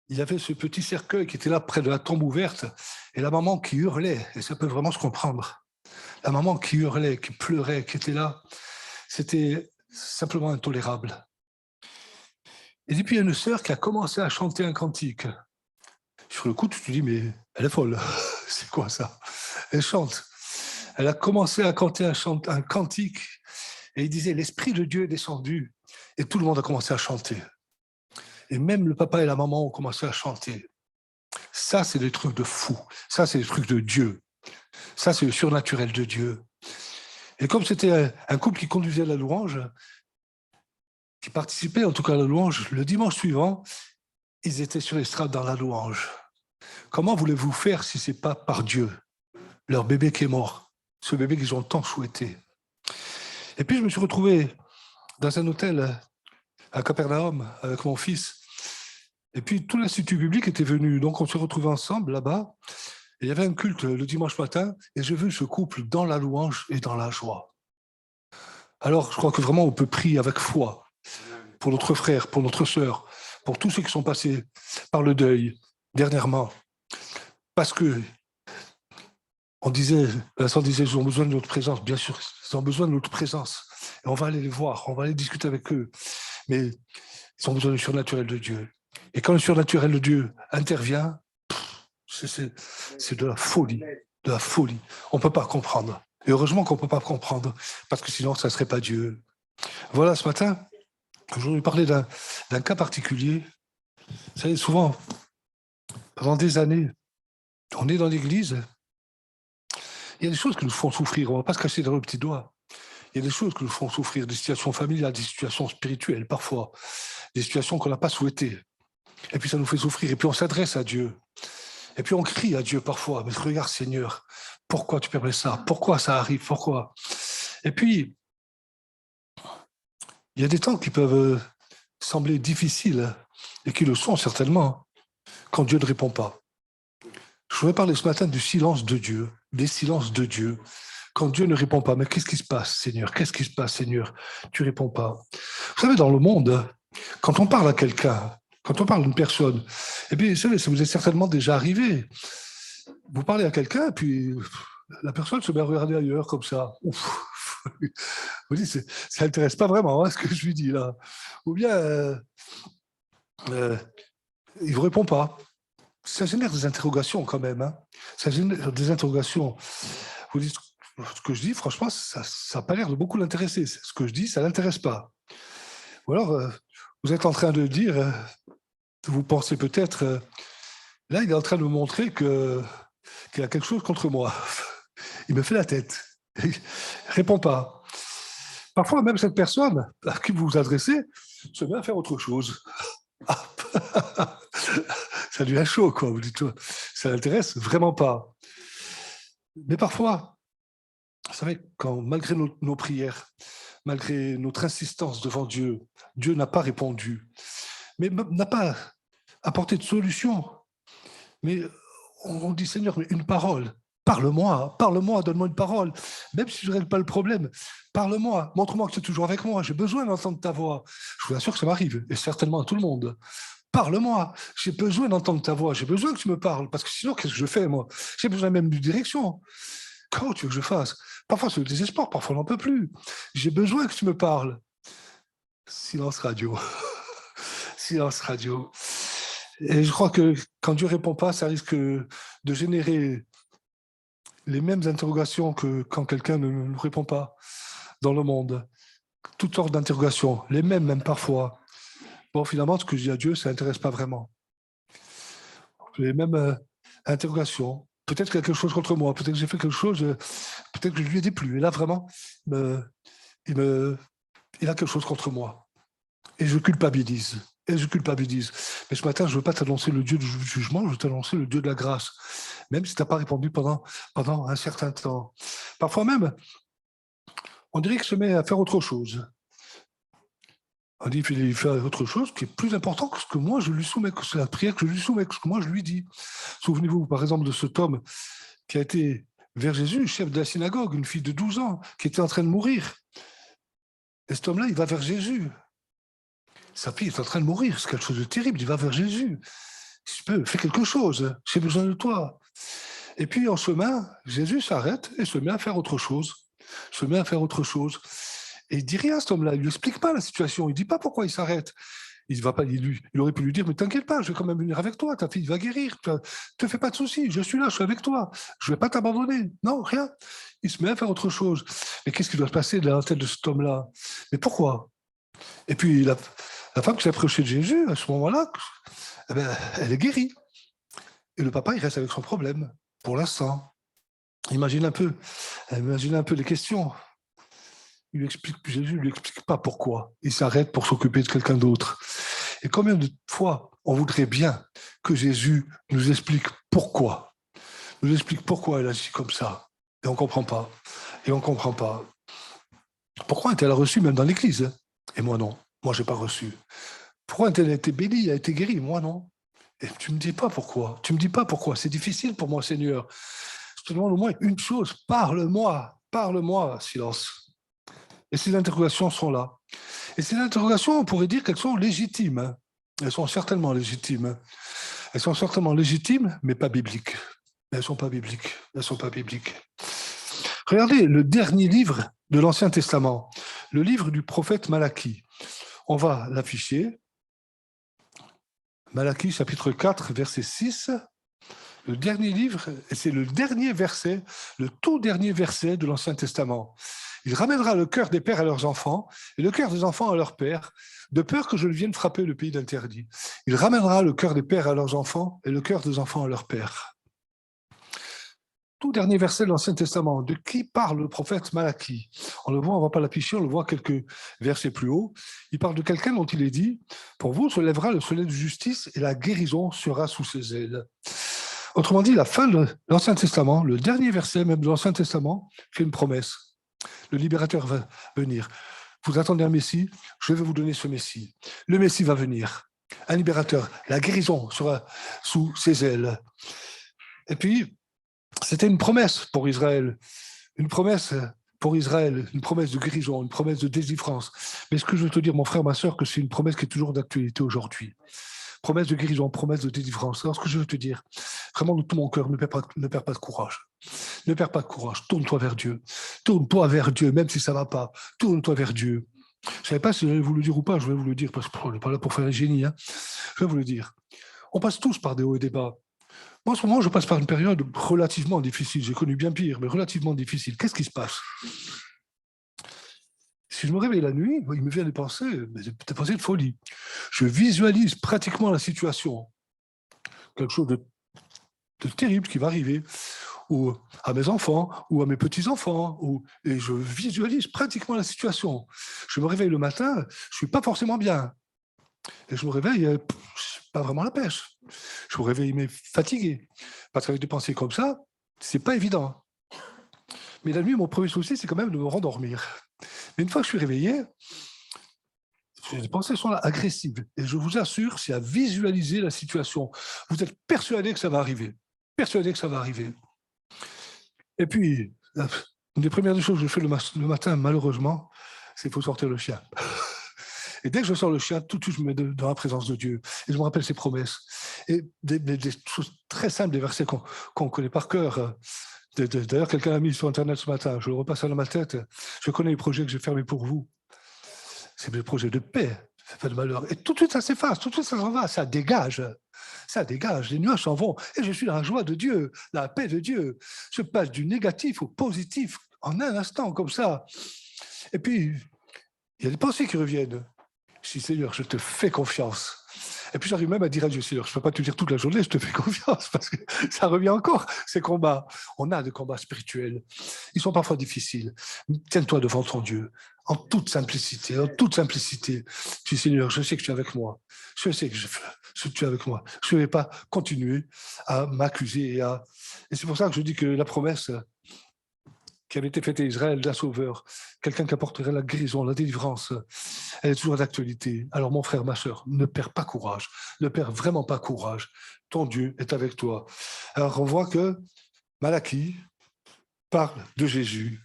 il y avait ce petit cercueil qui était là près de la tombe ouverte et la maman qui hurlait. Et ça peut vraiment se comprendre. La maman qui hurlait, qui pleurait, qui était là, c'était simplement intolérable. Et puis, il y a une sœur qui a commencé à chanter un cantique. Sur le coup, tu te dis, mais elle est folle. C'est quoi ça? Elle chante. Elle a commencé à canter un cantique et il disait, l'Esprit de Dieu est descendu. Et tout le monde a commencé à chanter. Et même le papa et la maman ont commencé à chanter. Ça, c'est des trucs de fou. Ça, c'est des trucs de Dieu. Ça, c'est le surnaturel de Dieu. Et comme c'était un couple qui conduisait la louange, qui participait en tout cas à la louange, le dimanche suivant, ils étaient sur l'estrade dans la louange. Comment voulez-vous faire si ce n'est pas par Dieu? Leur bébé qui est mort, ce bébé qu'ils ont tant souhaité. Et puis je me suis retrouvé dans un hôtel à Capernaum avec mon fils. Et puis tout l'Institut biblique était venu. Donc on s'est retrouvés ensemble là-bas. Il y avait un culte le dimanche matin et j'ai vu ce couple dans la louange et dans la joie. Alors je crois que vraiment on peut prier avec foi pour notre frère, pour notre sœur, pour tous ceux qui sont passés par le deuil dernièrement. Parce que Vincent disait, ils ont besoin de notre présence. Bien sûr, ils ont besoin de notre présence. Et on va aller les voir, on va aller discuter avec eux. Mais ils ont besoin du surnaturel de Dieu. Et quand le surnaturel de Dieu intervient, c'est de la folie, de la folie. On ne peut pas comprendre. Et heureusement qu'on ne peut pas comprendre, parce que sinon, ça ne serait pas Dieu. Voilà, ce matin, Je voudrais parler d'un cas particulier. Vous savez, souvent, pendant des années, on est dans l'église, il y a des choses qui nous font souffrir, on ne va pas se cacher dans le petit doigt. Il y a des choses qui nous font souffrir, des situations familiales, des situations spirituelles parfois, des situations qu'on n'a pas souhaitées. Et puis ça nous fait souffrir, et puis on s'adresse à Dieu. Et puis on crie à Dieu parfois, mais regarde Seigneur, pourquoi tu permets ça? Pourquoi ça arrive? Pourquoi? Et puis, il y a des temps qui peuvent sembler difficiles, et qui le sont certainement, quand Dieu ne répond pas. Je voudrais parler ce matin du silence de Dieu, des silences de Dieu. Quand Dieu ne répond pas, mais qu'est-ce qui se passe, Seigneur? Qu'est-ce qui se passe, Seigneur? Tu ne réponds pas. Vous savez, dans le monde, quand on parle à quelqu'un, quand on parle d'une personne, et puis, vous savez, ça vous est certainement déjà arrivé. Vous parlez à quelqu'un, puis la personne se met à regarder ailleurs, comme ça. Ouf. Vous dites, ça n'intéresse pas vraiment ce que je lui dis là. Ou bien, il ne vous répond pas. Ça génère des interrogations quand même. Hein. Ça génère des interrogations. Vous dites, ce que je dis, franchement, ça n'a pas l'air de beaucoup l'intéresser. Ce que je dis, ça ne l'intéresse pas. Ou alors, vous êtes en train de dire, vous pensez peut-être, là, il est en train de me montrer qu'il a quelque chose contre moi. Il me fait la tête. Il ne répond pas. Parfois, même cette personne à qui vous vous adressez se met à faire autre chose. Ça devient chaud, quoi. Vous dites, ça l'intéresse vraiment pas. Mais parfois, vous savez, quand malgré nos prières, malgré notre insistance devant Dieu, Dieu n'a pas répondu, mais n'a pas apporté de solution. Mais on dit, Seigneur, mais une parole, parle-moi, donne-moi une parole. Même si je ne règle pas le problème, parle-moi, montre-moi que tu es toujours avec moi, j'ai besoin d'entendre ta voix. Je vous assure que ça m'arrive, et certainement à tout le monde. Parle-moi, j'ai besoin d'entendre ta voix, j'ai besoin que tu me parles, parce que sinon, qu'est-ce que je fais, moi? J'ai besoin même d'une direction. Comment tu veux que je fasse? Parfois, c'est le désespoir, parfois, on n'en peut plus. J'ai besoin que tu me parles. Silence radio. Silence radio. Et je crois que quand Dieu ne répond pas, ça risque de générer les mêmes interrogations que quand quelqu'un ne nous répond pas dans le monde. Toutes sortes d'interrogations, les mêmes même parfois. Bon, finalement, ce que je dis à Dieu, ça n'intéresse pas vraiment. Les mêmes interrogations. Peut-être qu'il y a quelque chose contre moi, peut-être que j'ai fait quelque chose, peut-être que je ne lui ai déplu. Et là, vraiment, il a quelque chose contre moi. Et je culpabilise. Mais ce matin, je ne veux pas t'annoncer le Dieu du jugement, je veux t'annoncer le Dieu de la grâce. Même si tu n'as pas répondu pendant un certain temps. Parfois même, on dirait qu'il se met à faire autre chose. On dit qu'il fait autre chose qui est plus important que ce que moi je lui soumets, que la prière que je lui soumets, que ce que moi je lui dis. Souvenez-vous, par exemple, de cet homme qui a été vers Jésus, chef de la synagogue, une fille de 12 ans, qui était en train de mourir. Et cet homme-là, il va vers Jésus. Sa fille est en train de mourir, c'est quelque chose de terrible, il va vers Jésus. Si tu peux, fais quelque chose, j'ai besoin de toi. Et puis, en chemin, Jésus s'arrête et se met à faire autre chose. Et il ne dit rien, cet homme-là, il ne lui explique pas la situation, il ne dit pas pourquoi il s'arrête. Il aurait pu lui dire, mais t'inquiète pas, je vais quand même venir avec toi, ta fille va guérir, ne te fais pas de soucis, je suis là, je suis avec toi, je ne vais pas t'abandonner. Non, rien. Il se met à faire autre chose. Mais qu'est-ce qui doit se passer dans la tête de cet homme-là? Mais pourquoi? Et puis, la femme qui s'est approchée de Jésus, à ce moment-là, eh ben, elle est guérie. Et le papa, il reste avec son problème, pour l'instant. Imagine un peu les questions. Jésus ne lui explique pas pourquoi. Il s'arrête pour s'occuper de quelqu'un d'autre. Et combien de fois on voudrait bien que Jésus nous explique pourquoi. Nous explique pourquoi elle agit comme ça. Et on ne comprend pas. Pourquoi a-t-elle reçu même dans l'église? Et moi non. Moi, je n'ai pas reçu. Pourquoi a-t-elle été bénie, a été guérie? Moi non. Et tu ne me dis pas pourquoi. C'est difficile pour moi, Seigneur. Je te demande au moins une chose. Parle-moi, silence. Et ces interrogations sont là. Et ces interrogations, on pourrait dire qu'elles sont légitimes. Elles sont certainement légitimes. Mais pas bibliques. Elles ne sont pas bibliques. Regardez le dernier livre de l'Ancien Testament, le livre du prophète Malachie. On va l'afficher. Malachie, chapitre 4, verset 6. Le dernier livre, et c'est le dernier verset, le tout dernier verset de l'Ancien Testament. Il ramènera le cœur des pères à leurs enfants et le cœur des enfants à leurs pères, de peur que je ne vienne frapper le pays d'interdit. Il ramènera le cœur des pères à leurs enfants et le cœur des enfants à leurs pères. Tout dernier verset de l'Ancien Testament, de qui parle le prophète Malachie? On le voit, on ne va pas l'afficher, on le voit quelques versets plus haut. Il parle de quelqu'un dont il est dit, pour vous se lèvera le soleil de justice et la guérison sera sous ses ailes. Autrement dit, la fin de l'Ancien Testament, le dernier verset même de l'Ancien Testament, fait une promesse. Le libérateur va venir. Vous attendez un Messie, je vais vous donner ce Messie. Le Messie va venir. Un libérateur, la guérison sera sous ses ailes. Et puis, c'était une promesse pour Israël, une promesse de guérison, une promesse de délivrance. Mais ce que je veux te dire, mon frère, ma sœur, que c'est une promesse qui est toujours d'actualité aujourd'hui. Promesse de guérison, promesse de délivrance. Alors ce que je veux te dire, vraiment de tout mon cœur, ne perds pas de courage. Ne perds pas de courage, tourne-toi vers Dieu. Tourne-toi vers Dieu, même si ça ne va pas. Tourne-toi vers Dieu. Je ne savais pas si j'allais vous le dire ou pas, je vais vous le dire, parce qu'on n'est pas là pour faire un génie. Hein. Je vais vous le dire. On passe tous par des hauts et des bas. Moi, en ce moment, je passe par une période relativement difficile. J'ai connu bien pire, mais relativement difficile. Qu'est-ce qui se passe? Si je me réveille la nuit, il me vient des pensées de folie. Je visualise pratiquement la situation. Quelque chose de terrible qui va arriver, ou à mes enfants, ou à mes petits-enfants, et je visualise pratiquement la situation. Je me réveille le matin, je ne suis pas forcément bien. Et je me réveille, pas vraiment la pêche. Je me réveille, mais fatigué. Parce qu'avec des pensées comme ça, c'est pas évident. Mais la nuit, mon premier souci, c'est quand même de me rendormir. Mais une fois que je suis réveillé, les pensées sont là, agressives. Et je vous assure, c'est à visualiser la situation. Vous êtes persuadé que ça va arriver. Persuadé que ça va arriver. Et puis, une des premières choses que je fais le matin, malheureusement, c'est qu'il faut sortir le chien. Et dès que je sors le chien, tout de suite, je me mets dans la présence de Dieu. Et je me rappelle ses promesses. Et des choses très simples, des versets qu'on connaît par cœur. D'ailleurs, quelqu'un l'a mis sur Internet ce matin. Je le repasse dans ma tête. Je connais les projets que j'ai fermés pour vous. C'est des projets de paix, pas de malheur. Et tout de suite, ça s'efface. Tout de suite, ça s'en va. Ça dégage. Ça dégage. Les nuages s'en vont. Et je suis dans la joie de Dieu, la paix de Dieu. Je passe du négatif au positif en un instant, comme ça. Et puis, il y a des pensées qui reviennent. Je dis, Seigneur, je te fais confiance. Et puis j'arrive même à dire à Dieu, Seigneur, je ne peux pas te dire toute la journée, je te fais confiance, parce que ça revient encore, ces combats. On a des combats spirituels. Ils sont parfois difficiles. Tiens-toi devant ton Dieu, en toute simplicité, en toute simplicité. Je dis, Seigneur, je sais que tu es avec moi. Je sais que tu es avec moi. Je ne vais pas continuer à m'accuser. Et c'est pour ça que je dis que la promesse qui avait été faite à Israël d'un sauveur, quelqu'un qui apporterait la guérison, la délivrance, elle est toujours d'actualité. Alors mon frère, ma sœur, ne perds pas courage, ne perds vraiment pas courage. Ton Dieu est avec toi. Alors on voit que Malachie parle de Jésus.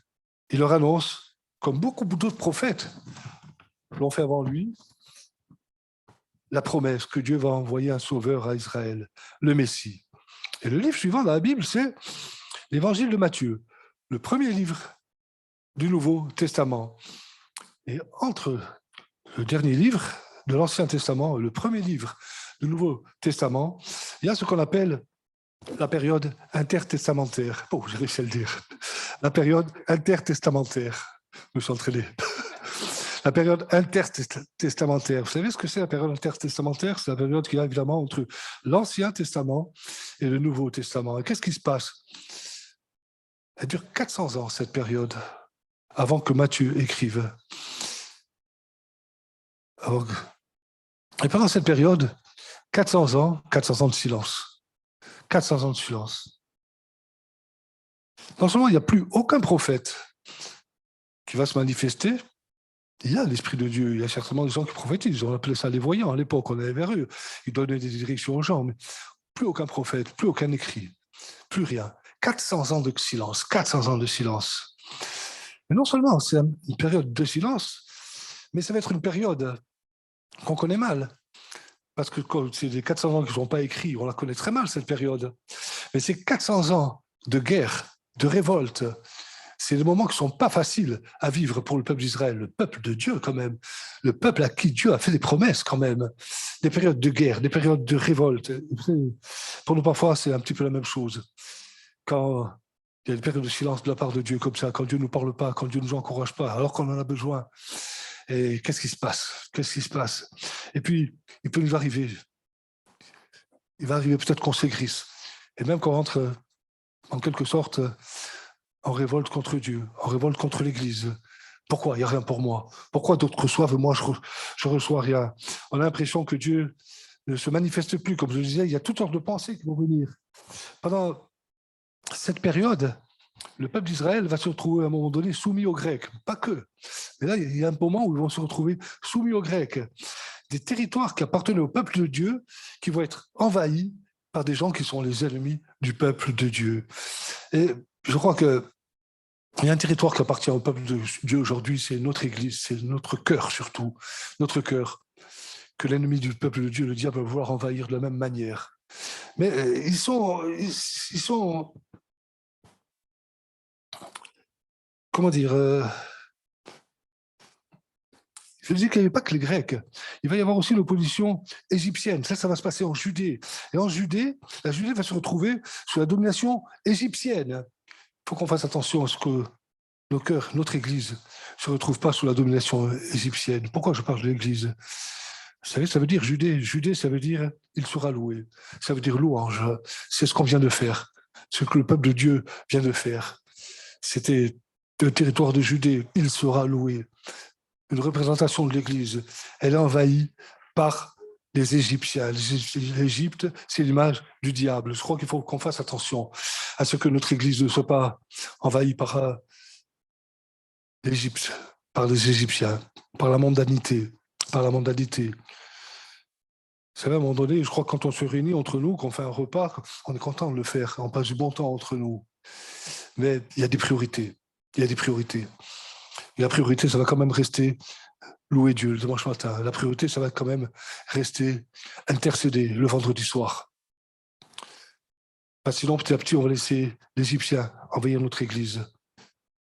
Il leur annonce, comme beaucoup d'autres prophètes l'ont fait avant lui, la promesse que Dieu va envoyer un sauveur à Israël, le Messie. Et le livre suivant dans la Bible, c'est l'Évangile de Matthieu, le premier livre du Nouveau Testament. Et entre le dernier livre de l'Ancien Testament et le premier livre du Nouveau Testament, il y a ce qu'on appelle la période intertestamentaire. Oh, j'ai réussi à le dire. La période intertestamentaire. Je me suis entraîné. La période intertestamentaire. Vous savez ce que c'est la période intertestamentaire? C'est la période qu'il y a évidemment entre l'Ancien Testament et le Nouveau Testament. Et qu'est-ce qui se passe? Elle dure 400 ans, cette période, avant que Matthieu écrive. Et pendant cette période, 400 ans de silence. 400 ans de silence. Non seulement il n'y a plus aucun prophète qui va se manifester, il y a l'Esprit de Dieu, il y a certainement des gens qui prophétisent, on appelait ça les voyants à l'époque, on allait vers eux, ils donnaient des directions aux gens, mais plus aucun prophète, plus aucun écrit, plus rien. 400 ans de silence, 400 ans de silence. Mais non seulement c'est une période de silence, mais ça va être une période qu'on connaît mal. Parce que c'est des 400 ans qui ne sont pas écrits, on la connaît très mal, cette période. Mais c'est 400 ans de guerre, de révolte. C'est des moments qui ne sont pas faciles à vivre pour le peuple d'Israël, le peuple de Dieu quand même, le peuple à qui Dieu a fait des promesses quand même. Des périodes de guerre, des périodes de révolte. Pour nous, parfois, c'est un petit peu la même chose. Quand Il y a une période de silence de la part de Dieu comme ça, quand Dieu ne nous parle pas, quand Dieu ne nous encourage pas, alors qu'on en a besoin. Et qu'est-ce qui se passe? Qu'est-ce qui se passe? Et puis, il peut nous arriver. Il va arriver peut-être qu'on s'aigrisse. Et même qu'on rentre, en quelque sorte, en révolte contre Dieu, en révolte contre l'Église. Pourquoi? Il n'y a rien pour moi. Pourquoi d'autres reçoivent, moi je reçois rien? On a l'impression que Dieu ne se manifeste plus. Comme je le disais, il y a toutes sortes de pensées qui vont venir. Pendant cette période, le peuple d'Israël va se retrouver à un moment donné soumis aux Grecs. Pas que. Mais là, il y a un moment où ils vont se retrouver soumis aux Grecs. Des territoires qui appartenaient au peuple de Dieu qui vont être envahis par des gens qui sont les ennemis du peuple de Dieu. Et je crois que il y a un territoire qui appartient au peuple de Dieu aujourd'hui, c'est notre Église, c'est notre cœur surtout, notre cœur, que l'ennemi du peuple de Dieu, le diable, va vouloir envahir de la même manière. Mais ils sont comment dire, je dis qu'il n'y avait pas que les Grecs, il va y avoir aussi l'opposition égyptienne, ça va se passer en Judée. Et en Judée, la Judée va se retrouver sous la domination égyptienne. Il faut qu'on fasse attention à ce que nos cœurs, notre Église, ne se retrouve pas sous la domination égyptienne. Pourquoi je parle de l'Église? Vous savez, ça veut dire Judée. Judée, ça veut dire il sera loué. Ça veut dire louange. C'est ce qu'on vient de faire, ce que le peuple de Dieu vient de faire. C'était le territoire de Judée, il sera loué. Une représentation de l'Église, elle est envahie par les Égyptiens. L'Égypte, c'est l'image du diable. Je crois qu'il faut qu'on fasse attention à ce que notre Église ne soit pas envahie par l'Égypte, par les Égyptiens, par la mondanité, Vous savez, à un moment donné, je crois que quand on se réunit entre nous, qu'on fait un repas, on est content de le faire, on passe du bon temps entre nous. Mais il y a des priorités. Il y a des priorités. Et la priorité, ça va quand même rester louer Dieu le dimanche matin. La priorité, ça va quand même rester intercéder le vendredi soir. Parce que sinon, petit à petit, on va laisser l'Égyptien envahir notre Église.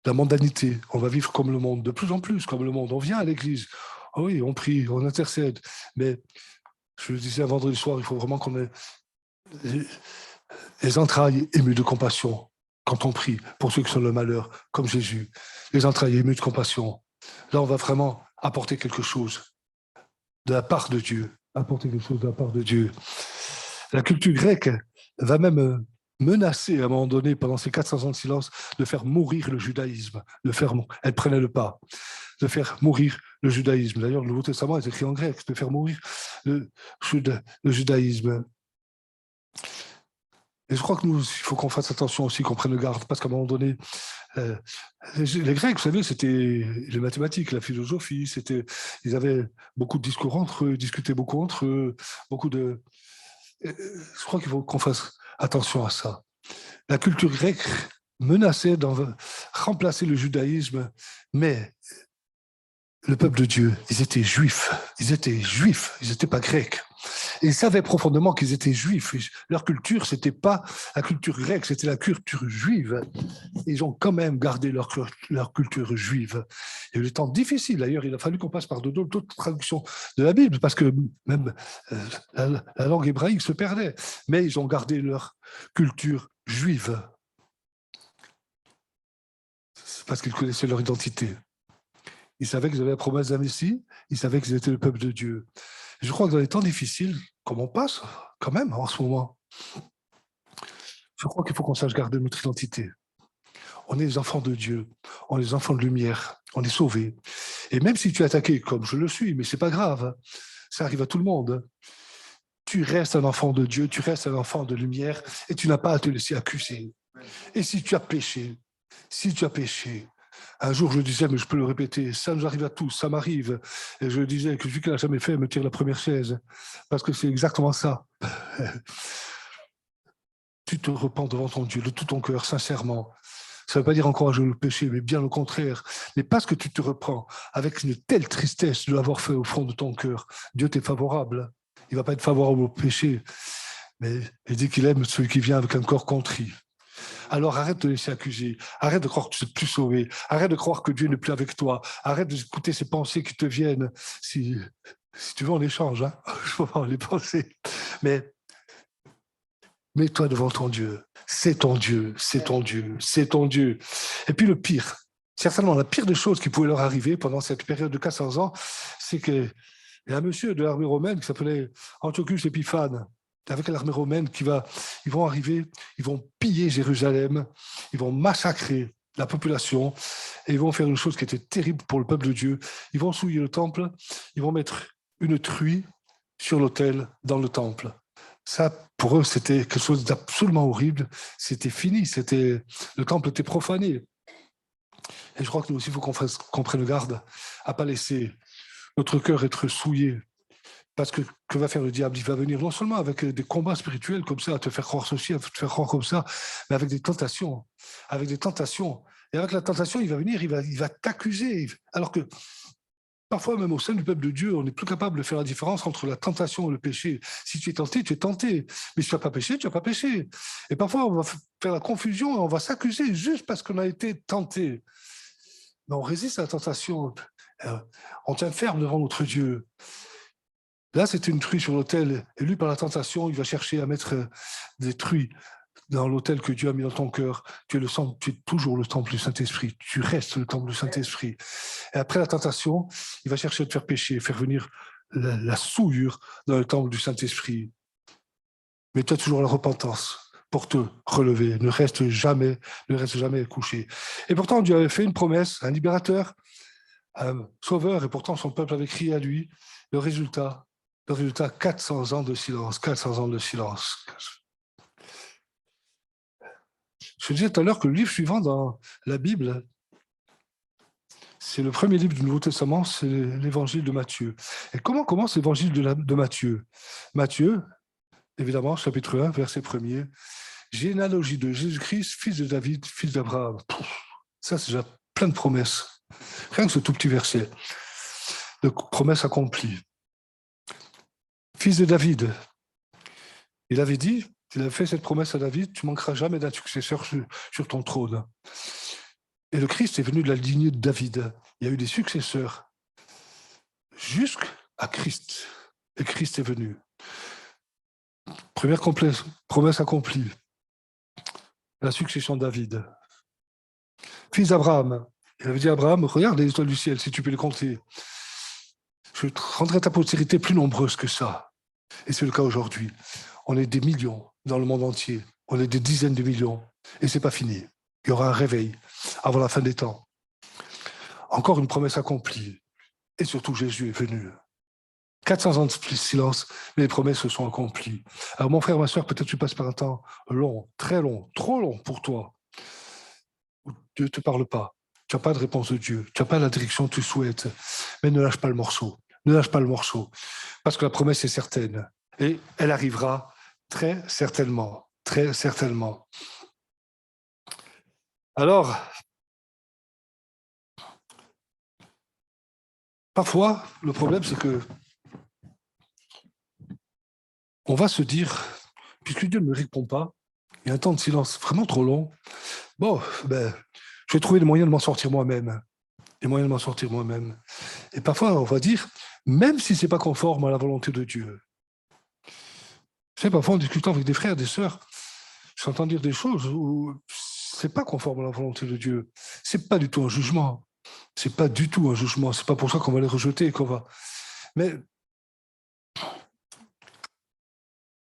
La mondanité, on va vivre comme le monde, de plus en plus comme le monde. On vient à l'Église, oh oui, on prie, on intercède. Mais je le disais, un vendredi soir, il faut vraiment qu'on ait les entrailles émues de compassion quand on prie pour ceux qui sont le malheur, comme Jésus. Les entrailles émues de compassion. Là, on va vraiment apporter quelque chose de la part de Dieu. Apporter quelque chose de la part de Dieu. La culture grecque va même menacer à un moment donné, pendant ces 400 ans de silence, de faire mourir le judaïsme. Elle prenait le pas. De faire mourir le judaïsme. D'ailleurs, le Nouveau Testament est écrit en grec, de faire mourir le judaïsme. Et je crois que il faut qu'on fasse attention aussi, qu'on prenne garde, parce qu'à un moment donné, les Grecs, vous savez, c'était les mathématiques, la philosophie, ils avaient beaucoup de discours entre eux, ils discutaient beaucoup entre eux, je crois qu'il faut qu'on fasse attention à ça. La culture grecque menaçait de remplacer le judaïsme, mais le peuple de Dieu, ils étaient juifs, ils n'étaient pas grecs. Et ils savaient profondément qu'ils étaient juifs. Leur culture, c'était pas la culture grecque, c'était la culture juive. Ils ont quand même gardé leur culture juive. Il y a eu des temps difficiles. D'ailleurs, il a fallu qu'on passe par d'autres traductions de la Bible, parce que même la langue hébraïque se perdait. Mais ils ont gardé leur culture juive. C'est parce qu'ils connaissaient leur identité. Ils savaient qu'ils avaient la promesse d'un Messie, ils savaient qu'ils étaient le peuple de Dieu. Je crois que dans les temps difficiles, comme on passe quand même en ce moment, je crois qu'il faut qu'on sache garder notre identité. On est les enfants de Dieu, on est les enfants de lumière, on est sauvés. Et même si tu es attaqué, comme je le suis, mais ce n'est pas grave, ça arrive à tout le monde. Tu restes un enfant de Dieu, tu restes un enfant de lumière, et tu n'as pas à te laisser accuser. Et si tu as péché, un jour, je disais, mais je peux le répéter, ça nous arrive à tous, ça m'arrive. Et je disais que celui qui l'a jamais fait me tire la première chaise. Parce que c'est exactement ça. Tu te repens devant ton Dieu de tout ton cœur, sincèrement. Ça ne veut pas dire encourager le péché, mais bien au contraire. Mais parce que tu te reprends avec une telle tristesse de l'avoir fait au fond de ton cœur, Dieu t'est favorable. Il ne va pas être favorable au péché, mais il dit qu'il aime celui qui vient avec un corps contrit. Alors arrête de laisser accuser, arrête de croire que tu n'es plus sauvé, arrête de croire que Dieu n'est plus avec toi, arrête d'écouter ces pensées qui te viennent. Si tu veux, on échange, hein. Je peux pas les penser. Mais Mets-toi devant ton Dieu. C'est ton Dieu, c'est ton Dieu, c'est ton Dieu. Et puis le pire, certainement la pire des choses qui pouvait leur arriver pendant cette période de 400 ans, c'est qu'il y a un monsieur de l'armée romaine qui s'appelait Antiochus Épiphane, avec l'armée romaine ils vont arriver, ils vont piller Jérusalem, ils vont massacrer la population et ils vont faire une chose qui était terrible pour le peuple de Dieu. Ils vont souiller le temple, ils vont mettre une truie sur l'autel dans le temple. Ça, pour eux, c'était quelque chose d'absolument horrible. C'était fini, le temple était profané. Et je crois que nous aussi, il faut qu'on prenne garde à ne pas laisser notre cœur être souillé. Parce que va faire le diable? Il va venir non seulement avec des combats spirituels comme ça, à te faire croire ceci, à te faire croire comme ça, mais avec des tentations. Avec des tentations. Et avec la tentation, il va venir, il va t'accuser. Alors que parfois, même au sein du peuple de Dieu, on n'est plus capable de faire la différence entre la tentation et le péché. Si tu es tenté, tu es tenté. Mais si tu n'as pas péché, tu n'as pas péché. Et parfois, on va faire la confusion et on va s'accuser juste parce qu'on a été tenté. Mais on résiste à la tentation. On tient ferme devant notre Dieu. Là, c'est une truie sur l'autel. Et lui, par la tentation, il va chercher à mettre des truies dans l'autel que Dieu a mis dans ton cœur. Tu es toujours le temple du Saint-Esprit. Tu restes le temple du Saint-Esprit. Et après la tentation, il va chercher à te faire pécher, faire venir la souillure dans le temple du Saint-Esprit. Mais tu as toujours la repentance pour te relever. Ne reste jamais couché. Et pourtant, Dieu avait fait une promesse, un libérateur, un sauveur, et pourtant son peuple avait crié à lui. Le résultat, 400 ans de silence, 400 ans de silence. Je disais tout à l'heure que le livre suivant dans la Bible, c'est le premier livre du Nouveau Testament, c'est l'évangile de Matthieu. Et comment commence l'évangile de Matthieu? Matthieu, évidemment, chapitre 1, verset 1er, généalogie de Jésus-Christ, fils de David, fils d'Abraham. Ça, c'est déjà plein de promesses. Rien que ce tout petit verset. De promesses accomplies. Fils de David. Il avait dit, il avait fait cette promesse à David, tu ne manqueras jamais d'un successeur sur ton trône. Et le Christ est venu de la lignée de David. Il y a eu des successeurs jusqu'à Christ. Et Christ est venu. Première promesse accomplie. La succession de David. Fils d'Abraham. Il avait dit à Abraham, regarde les étoiles du ciel, si tu peux les compter. Je rendrai ta postérité plus nombreuse que ça. Et c'est le cas aujourd'hui. On est des millions dans le monde entier. On est des dizaines de millions. Et ce n'est pas fini. Il y aura un réveil avant la fin des temps. Encore une promesse accomplie. Et surtout, Jésus est venu. 400 ans de silence, mais les promesses se sont accomplies. Alors mon frère, ma soeur, peut-être tu passes par un temps long, très long, trop long pour toi. Où Dieu ne te parle pas. Tu n'as pas de réponse de Dieu. Tu n'as pas la direction que tu souhaites. Mais ne lâche pas le morceau. Ne lâche pas le morceau. Parce que la promesse est certaine. Et elle arrivera très certainement. Très certainement. Alors, parfois, le problème, c'est que on va se dire, puisque Dieu ne me répond pas, il y a un temps de silence vraiment trop long, bon, je vais trouver les moyens de m'en sortir moi-même. Les moyens de m'en sortir moi-même. Et parfois, on va dire, même si ce n'est pas conforme à la volonté de Dieu. Tu sais, parfois, en discutant avec des frères, des sœurs, j'entends dire des choses où ce n'est pas conforme à la volonté de Dieu. Ce n'est pas du tout un jugement. Ce n'est pas du tout un jugement. Ce n'est pas pour ça qu'on va les rejeter. Mais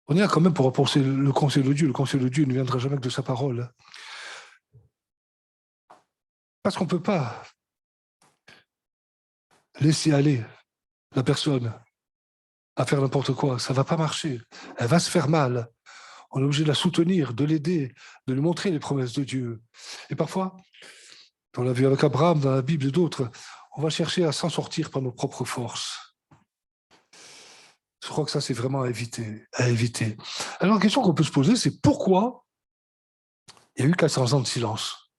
on est là quand même pour apporter le conseil de Dieu. Le conseil de Dieu ne viendra jamais que de sa parole. Parce qu'on ne peut pas laisser aller la personne à faire n'importe quoi. Ça ne va pas marcher. Elle va se faire mal. On est obligé de la soutenir, de l'aider, de lui montrer les promesses de Dieu. Et parfois, on l'a vu avec Abraham dans la Bible et d'autres, on va chercher à s'en sortir par nos propres forces. Je crois que ça, c'est vraiment à éviter. Alors, la question qu'on peut se poser, c'est pourquoi il y a eu 400 ans de silence?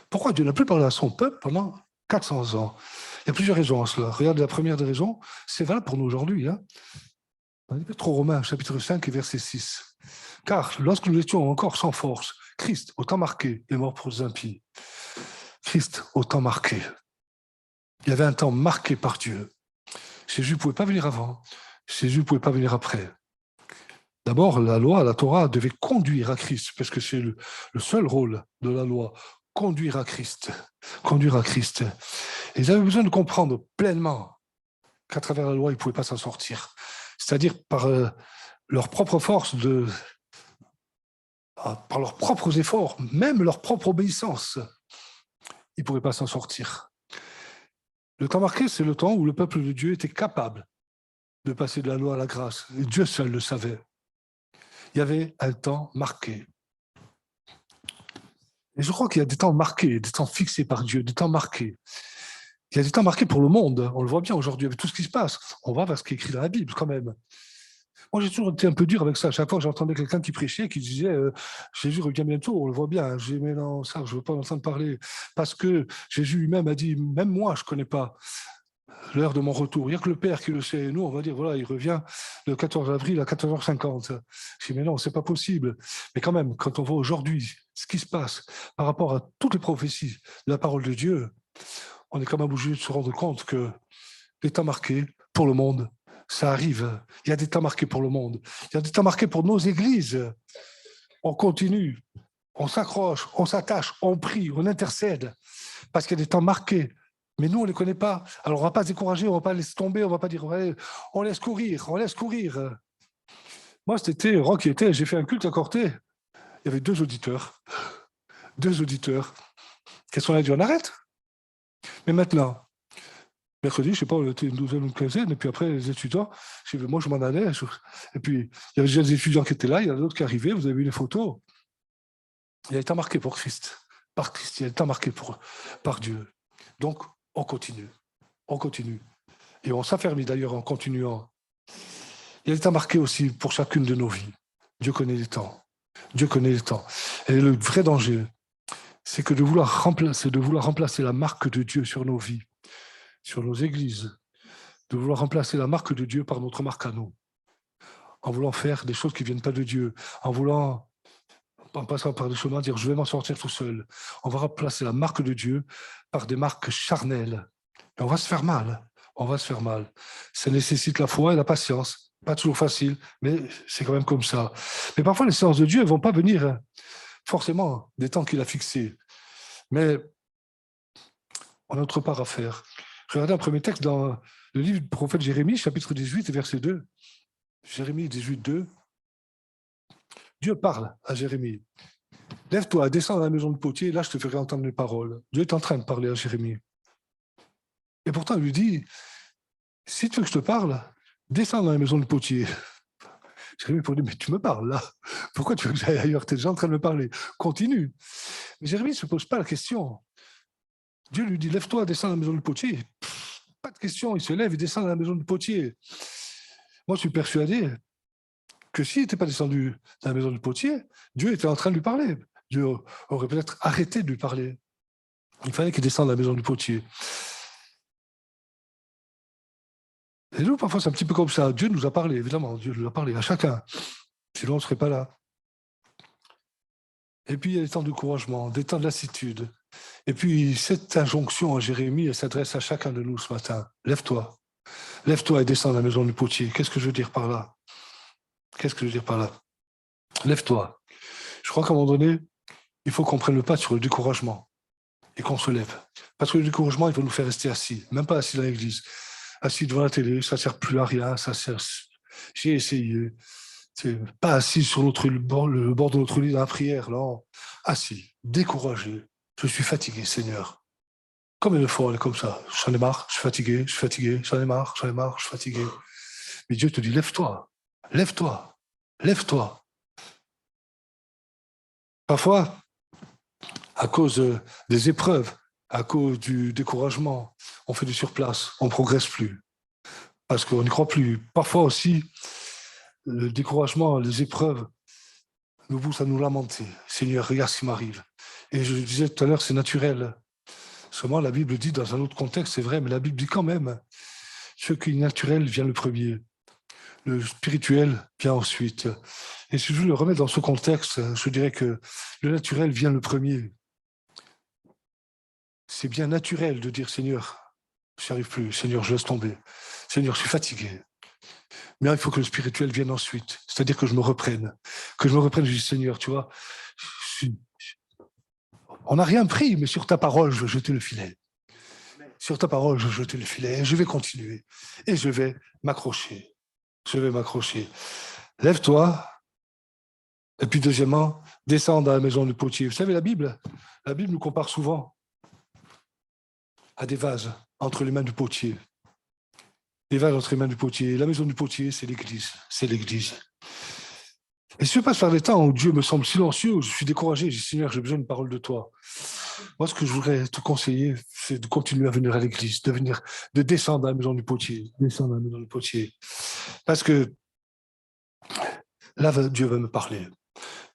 Pourquoi Dieu n'a plus parlé à son peuple pendant 400 ans? Il y a plusieurs raisons à cela. Regardez, la première des raisons, c'est valable pour nous aujourd'hui. Dans l'Épître aux Romains, chapitre 5 et verset 6. Car lorsque nous étions encore sans force, Christ, au temps marqué, est mort pour les impies. Christ, au temps marqué. Il y avait un temps marqué par Dieu. Jésus ne pouvait pas venir avant. Jésus ne pouvait pas venir après. D'abord, la loi, la Torah devait conduire à Christ, parce que c'est le seul rôle de la loi, conduire à Christ. Conduire à Christ. Et ils avaient besoin de comprendre pleinement qu'à travers la loi, ils ne pouvaient pas s'en sortir. C'est-à-dire par leur propre force, par leurs propres efforts, même leur propre obéissance, ils ne pouvaient pas s'en sortir. Le temps marqué, c'est le temps où le peuple de Dieu était capable de passer de la loi à la grâce. Et Dieu seul le savait. Il y avait un temps marqué. Et je crois qu'il y a des temps marqués, des temps fixés par Dieu, des temps marqués. Il y a des temps marqués pour le monde. On le voit bien aujourd'hui avec tout ce qui se passe. On va vers ce qui est écrit dans la Bible quand même. Moi, j'ai toujours été un peu dur avec ça. À chaque fois que j'entendais quelqu'un qui prêchait, qui disait Jésus revient bientôt, on le voit bien. J'ai dit, mais non, ça, je ne veux pas en entendre parler. Parce que Jésus lui-même a dit, même moi, je ne connais pas l'heure de mon retour. Il n'y a que le Père qui le sait. Et nous, on va dire, voilà, il revient le 14 avril à 14h50. Je dis, mais non, ce n'est pas possible. Mais quand même, quand on voit aujourd'hui ce qui se passe par rapport à toutes les prophéties de la parole de Dieu, on est quand même obligé de se rendre compte que les temps marqués pour le monde, ça arrive. Il y a des temps marqués pour le monde. Il y a des temps marqués pour nos églises. On continue, on s'accroche, on s'attache, on prie, on intercède, parce qu'il y a des temps marqués. Mais nous, on ne les connaît pas. Alors, on ne va pas se décourager, on ne va pas laisser tomber, on ne va pas dire, ouais, on laisse courir, on laisse courir. Moi, c'était Rock qui était, j'ai fait un culte à Corté. Il y avait 2 auditeurs. 2 auditeurs. Qu'est-ce qu'on a dit? On arrête. Mais maintenant, mercredi, je ne sais pas, on était une douzaine ou une quinzaine, et puis après, les étudiants, moi, je m'en allais. Et puis, il y avait déjà des étudiants qui étaient là, il y en a d'autres qui arrivaient, vous avez vu les photos. Il y a des temps marqués pour Christ, par Christ, il y a des temps marqués par Dieu. Donc, on continue. Et on s'affermit d'ailleurs en continuant. Il y a des temps marqués aussi pour chacune de nos vies. Dieu connaît les temps. Dieu connaît les temps. Et le vrai danger, c'est que de vouloir remplacer la marque de Dieu sur nos vies, sur nos églises, de vouloir remplacer la marque de Dieu par notre marque à nous, en voulant faire des choses qui ne viennent pas de Dieu, en passant par des chemins, dire je vais m'en sortir tout seul. On va remplacer la marque de Dieu par des marques charnelles. Et on va se faire mal. Ça nécessite la foi et la patience. Pas toujours facile, mais c'est quand même comme ça. Mais parfois, les séances de Dieu ne vont pas venir forcément des temps qu'il a fixés. Mais on a notre part à faire. Regardez un premier texte dans le livre du prophète Jérémie, chapitre 18, verset 2. Jérémie 18, 2. Dieu parle à Jérémie. Lève-toi, descends dans la maison de potier, là je te ferai entendre mes paroles. Dieu est en train de parler à Jérémie. Et pourtant, il lui dit, si tu veux que je te parle, descends dans la maison de potier. Jérémie lui dit, mais tu me parles là. Pourquoi tu veux que j'aille ailleurs? Tu es déjà en train de me parler. Continue. Mais Jérémie ne se pose pas la question. Dieu lui dit, lève-toi, descends dans la maison de potier. Pas de question, il se lève et descend dans la maison de potier. Moi, je suis persuadé que s'il n'était pas descendu dans la maison du potier, Dieu était en train de lui parler. Dieu aurait peut-être arrêté de lui parler. Il fallait qu'il descende dans la maison du potier. Et nous, parfois, c'est un petit peu comme ça. Dieu nous a parlé, évidemment. Dieu nous a parlé à chacun. Sinon, on ne serait pas là. Et puis, il y a des temps de découragement, des temps de lassitude. Et puis, cette injonction à Jérémie, elle s'adresse à chacun de nous ce matin. Lève-toi. Lève-toi et descends dans la maison du potier. Qu'est-ce que je veux dire par là? Lève-toi. Je crois qu'à un moment donné, il faut qu'on prenne le pas sur le découragement et qu'on se lève. Parce que le découragement, il va nous faire rester assis, même pas assis dans l'église. Assis devant la télé, ça ne sert plus à rien. J'ai essayé. C'est pas assis sur le bord de notre lit dans la prière, non. Assis, découragé. Je suis fatigué, Seigneur. Combien de fois on est comme ça? J'en ai marre, je suis fatigué, j'en ai marre, je suis fatigué. Mais Dieu te dit, lève-toi. Parfois, à cause des épreuves, à cause du découragement, on fait du surplace, on ne progresse plus, parce qu'on n'y croit plus. Parfois aussi, le découragement, les épreuves, nous poussent à nous lamenter. Seigneur, regarde ce qui m'arrive. Et je disais tout à l'heure, c'est naturel. Seulement, la Bible dit, dans un autre contexte, c'est vrai, mais la Bible dit quand même, ce qui est naturel vient le premier. Le spirituel vient ensuite. Et si je veux le remettre dans ce contexte, je dirais que le naturel vient le premier. C'est bien naturel de dire, Seigneur, je n'y arrive plus, Seigneur, je laisse tomber. Seigneur, je suis fatigué. Mais il faut que le spirituel vienne ensuite. c'est-à-dire que je me reprenne. Que je me reprenne, je dis, Seigneur, tu vois, on n'a rien pris, mais sur ta parole, je vais jeter le filet. Sur ta parole, je vais jeter le filet, et je vais continuer. Et je vais m'accrocher. Je vais m'accrocher. Lève-toi. Et puis, deuxièmement, descends dans la maison du potier. Vous savez, la Bible nous compare souvent à des vases entre les mains du potier. Des vases entre les mains du potier. La maison du potier, c'est l'Église. C'est l'Église. Et si je passe par des temps où Dieu me semble silencieux, où je suis découragé, je dis, Seigneur, j'ai besoin d'une parole de toi. Moi, ce que je voudrais te conseiller, c'est de continuer à venir à l'église, de descendre à la maison du potier, descendre à la maison du potier. Parce que là, Dieu va me parler.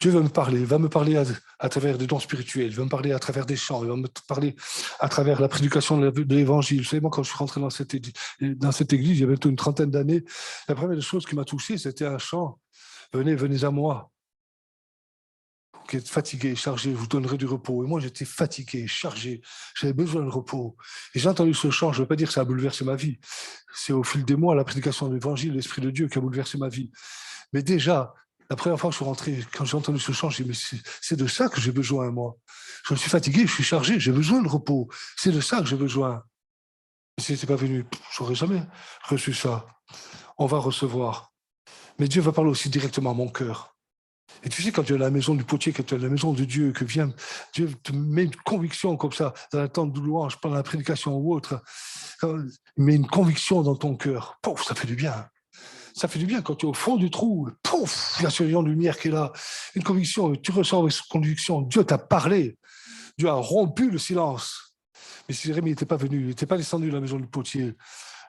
Dieu va me parler à travers des dons spirituels, il va me parler à travers des chants, il va me parler à travers la prédication de l'évangile. Vous savez, moi, quand je suis rentré dans cette église, il y avait une trentaine d'années, la première chose qui m'a touché, c'était un chant. Venez à moi. Qui êtes fatigué, chargé, je vous donnerai du repos. Et moi, j'étais fatigué, chargé, j'avais besoin de repos. Et j'ai entendu ce chant, je ne veux pas dire que ça a bouleversé ma vie. C'est au fil des mois, la prédication de l'évangile, l'Esprit de Dieu qui a bouleversé ma vie. Mais déjà, la première fois que je suis rentré, quand j'ai entendu ce chant, j'ai dit, mais c'est de ça que j'ai besoin, moi. Je suis fatigué, je suis chargé, j'ai besoin de repos. C'est de ça que j'ai besoin. Et si ce n'était pas venu, je n'aurais jamais reçu ça. On va recevoir. Mais Dieu va parler aussi directement à mon cœur. Et tu sais, quand tu es à la maison du potier, quand tu es à la maison de Dieu, que vient, Dieu te met une conviction comme ça, dans la tente de louange, pendant la prédication ou autre, il met une conviction dans ton cœur. Pouf, ça fait du bien. Ça fait du bien quand tu es au fond du trou. Pouf, il y a ce rayon de lumière qui est là. Une conviction, tu ressens avec cette conviction, Dieu t'a parlé. Dieu a rompu le silence. Mais si Jérémie n'était pas venu, il n'était pas descendu de la maison du potier,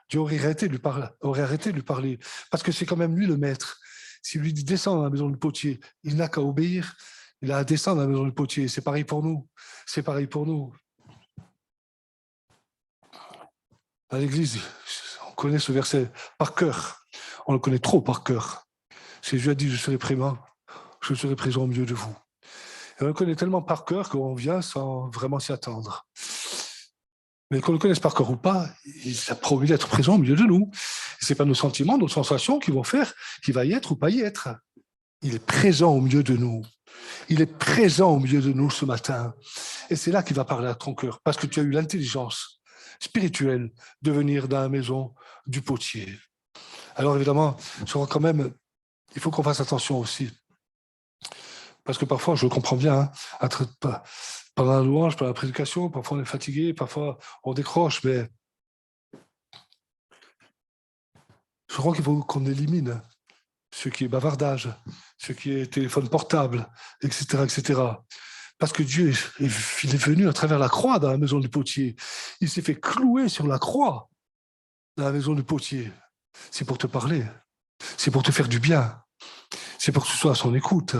Dieu aurait arrêté de lui parler. Parce que c'est quand même lui le maître. S'il lui dit descendre dans la maison du potier, il n'a qu'à obéir. Il a à descendre dans la maison du potier. C'est pareil pour nous. C'est pareil pour nous. À l'église, on connaît ce verset par cœur. On le connaît trop par cœur. C'est Dieu a dit, je serai présent au milieu de vous. Et on le connaît tellement par cœur qu'on vient sans vraiment s'y attendre. Mais qu'on le connaisse par cœur ou pas, il a promis d'être présent au milieu de nous. Ce n'est pas nos sentiments, nos sensations qui vont faire qu'il va y être ou pas y être. Il est présent au milieu de nous. Il est présent au milieu de nous ce matin. Et c'est là qu'il va parler à ton cœur, parce que tu as eu l'intelligence spirituelle de venir dans la maison du potier. Alors évidemment, il faut qu'on fasse attention aussi. Parce que parfois, je le comprends bien, pendant la louange, pendant la prédication, parfois on est fatigué, parfois on décroche, mais je crois qu'il faut qu'on élimine ce qui est bavardage, ce qui est téléphone portable, etc., etc. Parce que Dieu, il est venu à travers la croix dans la maison du potier. Il s'est fait clouer sur la croix dans la maison du potier. C'est pour te parler, c'est pour te faire du bien, c'est pour que tu sois à son écoute.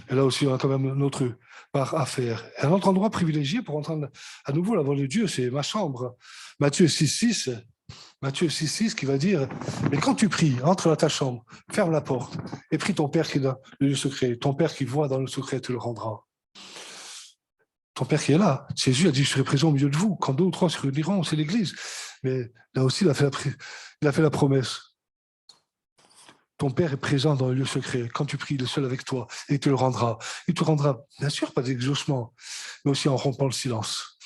Et là aussi, on a quand même notre part à faire. Et un autre endroit privilégié pour entendre à nouveau la voix de Dieu, c'est ma chambre. Matthieu 6,6 qui va dire, mais quand tu pries, entre dans ta chambre, ferme la porte et prie ton Père qui est dans le lieu secret. Ton Père qui voit dans le secret te le rendra. Ton Père qui est là. Jésus a dit, je serai présent au milieu de vous. Quand 2 ou 3 se réuniront, c'est l'Église. Mais là aussi, il a fait la promesse. Ton Père est présent dans le lieu secret. Quand tu pries, il est seul avec toi et il te le rendra. Il te rendra, bien sûr, pas d'exaucement, mais aussi en rompant le silence.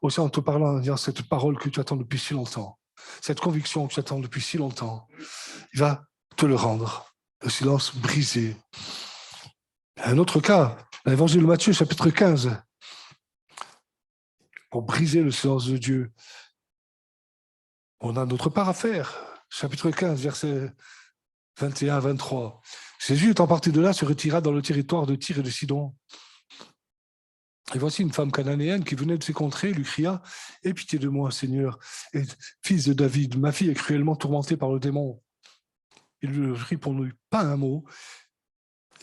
Aussi en te parlant, en disant cette parole que tu attends depuis si longtemps, cette conviction que tu attends depuis si longtemps. Il va te le rendre. Le silence brisé. Un autre cas, l'évangile de Matthieu, chapitre 15. Pour briser le silence de Dieu, on a notre part à faire. Chapitre 15, verset 21 à 23. Jésus étant parti de là, se retira dans le territoire de Tyr et de Sidon. Et voici une femme cananéenne qui venait de ces contrées, lui cria « Aie pitié de moi, Seigneur, et fils de David, ma fille est cruellement tourmentée par le démon. » Il ne lui répondit pas un mot.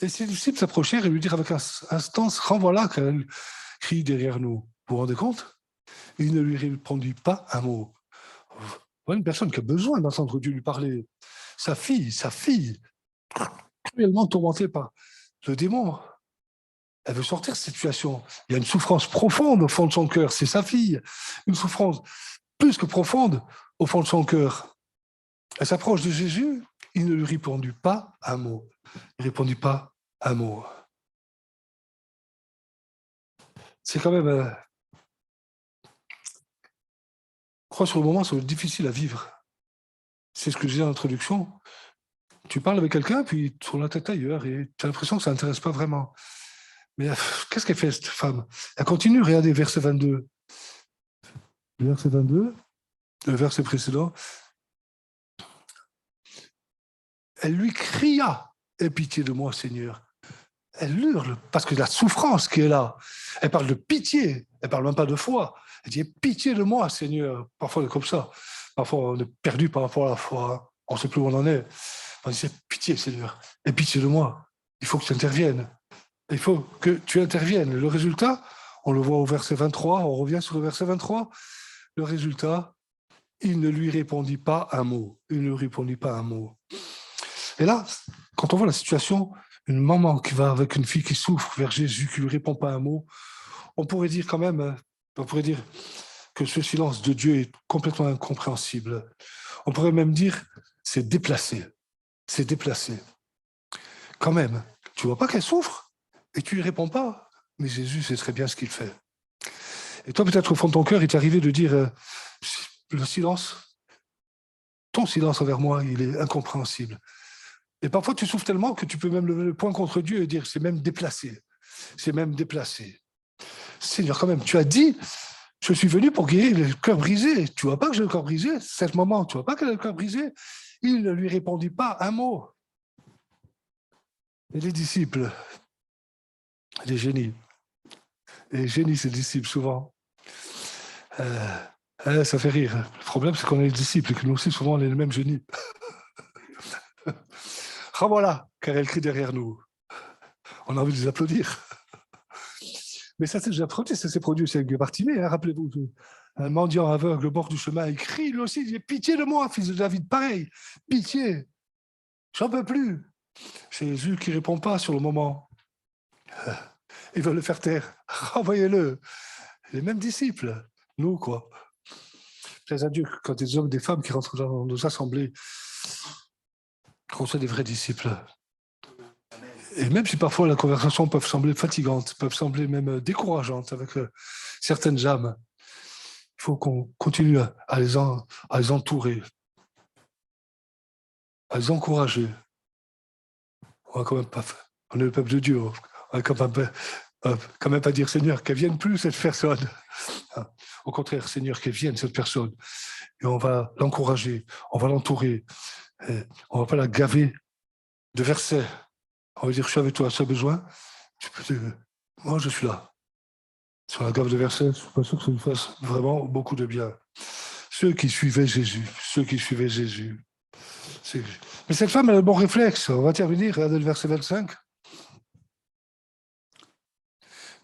Et ses disciples s'approchèrent et lui dirent avec instance « Renvoie-la, car elle crie derrière nous. » Vous vous rendez compte? Il ne lui répondit pas un mot. Voilà une personne qui a besoin d'entendre Dieu lui parler. Sa fille, cruellement tourmentée par le démon. Elle veut sortir de cette situation. Il y a une souffrance profonde au fond de son cœur. C'est sa fille. Une souffrance plus que profonde au fond de son cœur. Elle s'approche de Jésus. il ne lui répondit pas un mot. Il ne répondit pas un mot. C'est quand même, je crois sur le moment, c'est difficile à vivre. C'est ce que je disais en introduction. Tu parles avec quelqu'un, puis tu tournes la tête ailleurs et tu as l'impression que ça n'intéresse pas vraiment. Mais qu'est-ce qu'elle fait, cette femme? Elle continue, regardez, verset 22. Verset 22, le verset précédent. Elle lui cria, « Aie pitié de moi, Seigneur ». Elle hurle, parce que la souffrance qui est là, elle parle de pitié, elle ne parle même pas de foi. Elle dit, « Aie pitié de moi, Seigneur ». Parfois, on est comme ça. Parfois, on est perdu par rapport à la foi. On ne sait plus où on en est. On dit, « Pitié, Seigneur, aie pitié de moi. Il faut que tu interviennes. Il faut que tu interviennes. » Le résultat, on le voit au verset 23, on revient sur le verset 23. Le résultat, il ne lui répondit pas un mot. Il ne lui répondit pas un mot. Et là, quand on voit la situation, une maman qui va avec une fille qui souffre vers Jésus, qui ne lui répond pas un mot, on pourrait dire quand même, on pourrait dire que ce silence de Dieu est complètement incompréhensible. On pourrait même dire, c'est déplacé. C'est déplacé. Quand même, tu ne vois pas qu'elle souffre et tu ne lui réponds pas. Mais Jésus sait très bien ce qu'il fait. Et toi, peut-être au fond de ton cœur, il t'est arrivé de dire, le silence, ton silence envers moi, il est incompréhensible. Et parfois, tu souffres tellement que tu peux même lever le poing contre Dieu et dire, c'est même déplacé. C'est même déplacé. Seigneur, quand même, tu as dit, je suis venu pour guérir le cœur brisé. Tu ne vois pas que j'ai le cœur brisé? Cette maman, tu ne vois pas qu'elle a le cœur brisé? Il ne lui répondit pas un mot. Et les disciples, les génies, ses disciples, souvent, ça fait rire. Le problème, c'est qu'on est les disciples et que nous aussi, souvent, on est les mêmes génies. Ah voilà, car elle crie derrière nous. On a envie de les applaudir. Mais ça s'est déjà produit, ça s'est produit aussi avec Bartimée, hein, rappelez-vous. Un mendiant aveugle au bord du chemin, il crie, lui aussi, il dit « Pitié de moi, fils de David, pareil, pitié, j'en peux plus ». C'est Jésus qui ne répond pas sur le moment. Il veut le faire taire. Renvoyez-le. Les mêmes disciples, nous, quoi. Plaise à Dieu, quand des hommes, des femmes qui rentrent dans nos assemblées, qu'on soit des vrais disciples. Et même si parfois la conversation peut sembler fatigante, peut sembler même décourageante avec certaines âmes, il faut qu'on continue à les entourer, à les encourager. On est le peuple de Dieu, on va quand même pas dire Seigneur, qu'elle vienne plus cette personne. Au contraire, Seigneur, qu'elle vienne cette personne. Et on va l'encourager, on va l'entourer. On ne va pas la gaver de versets. On va dire, je suis avec toi, tu as besoin. Tu peux dire, moi, je suis là. Sur la gave de versets, je ne suis pas sûr que ça nous fasse vraiment beaucoup de bien. Ceux qui suivaient Jésus. Mais cette femme, elle a le bon réflexe. On va terminer, regardez le verset 25.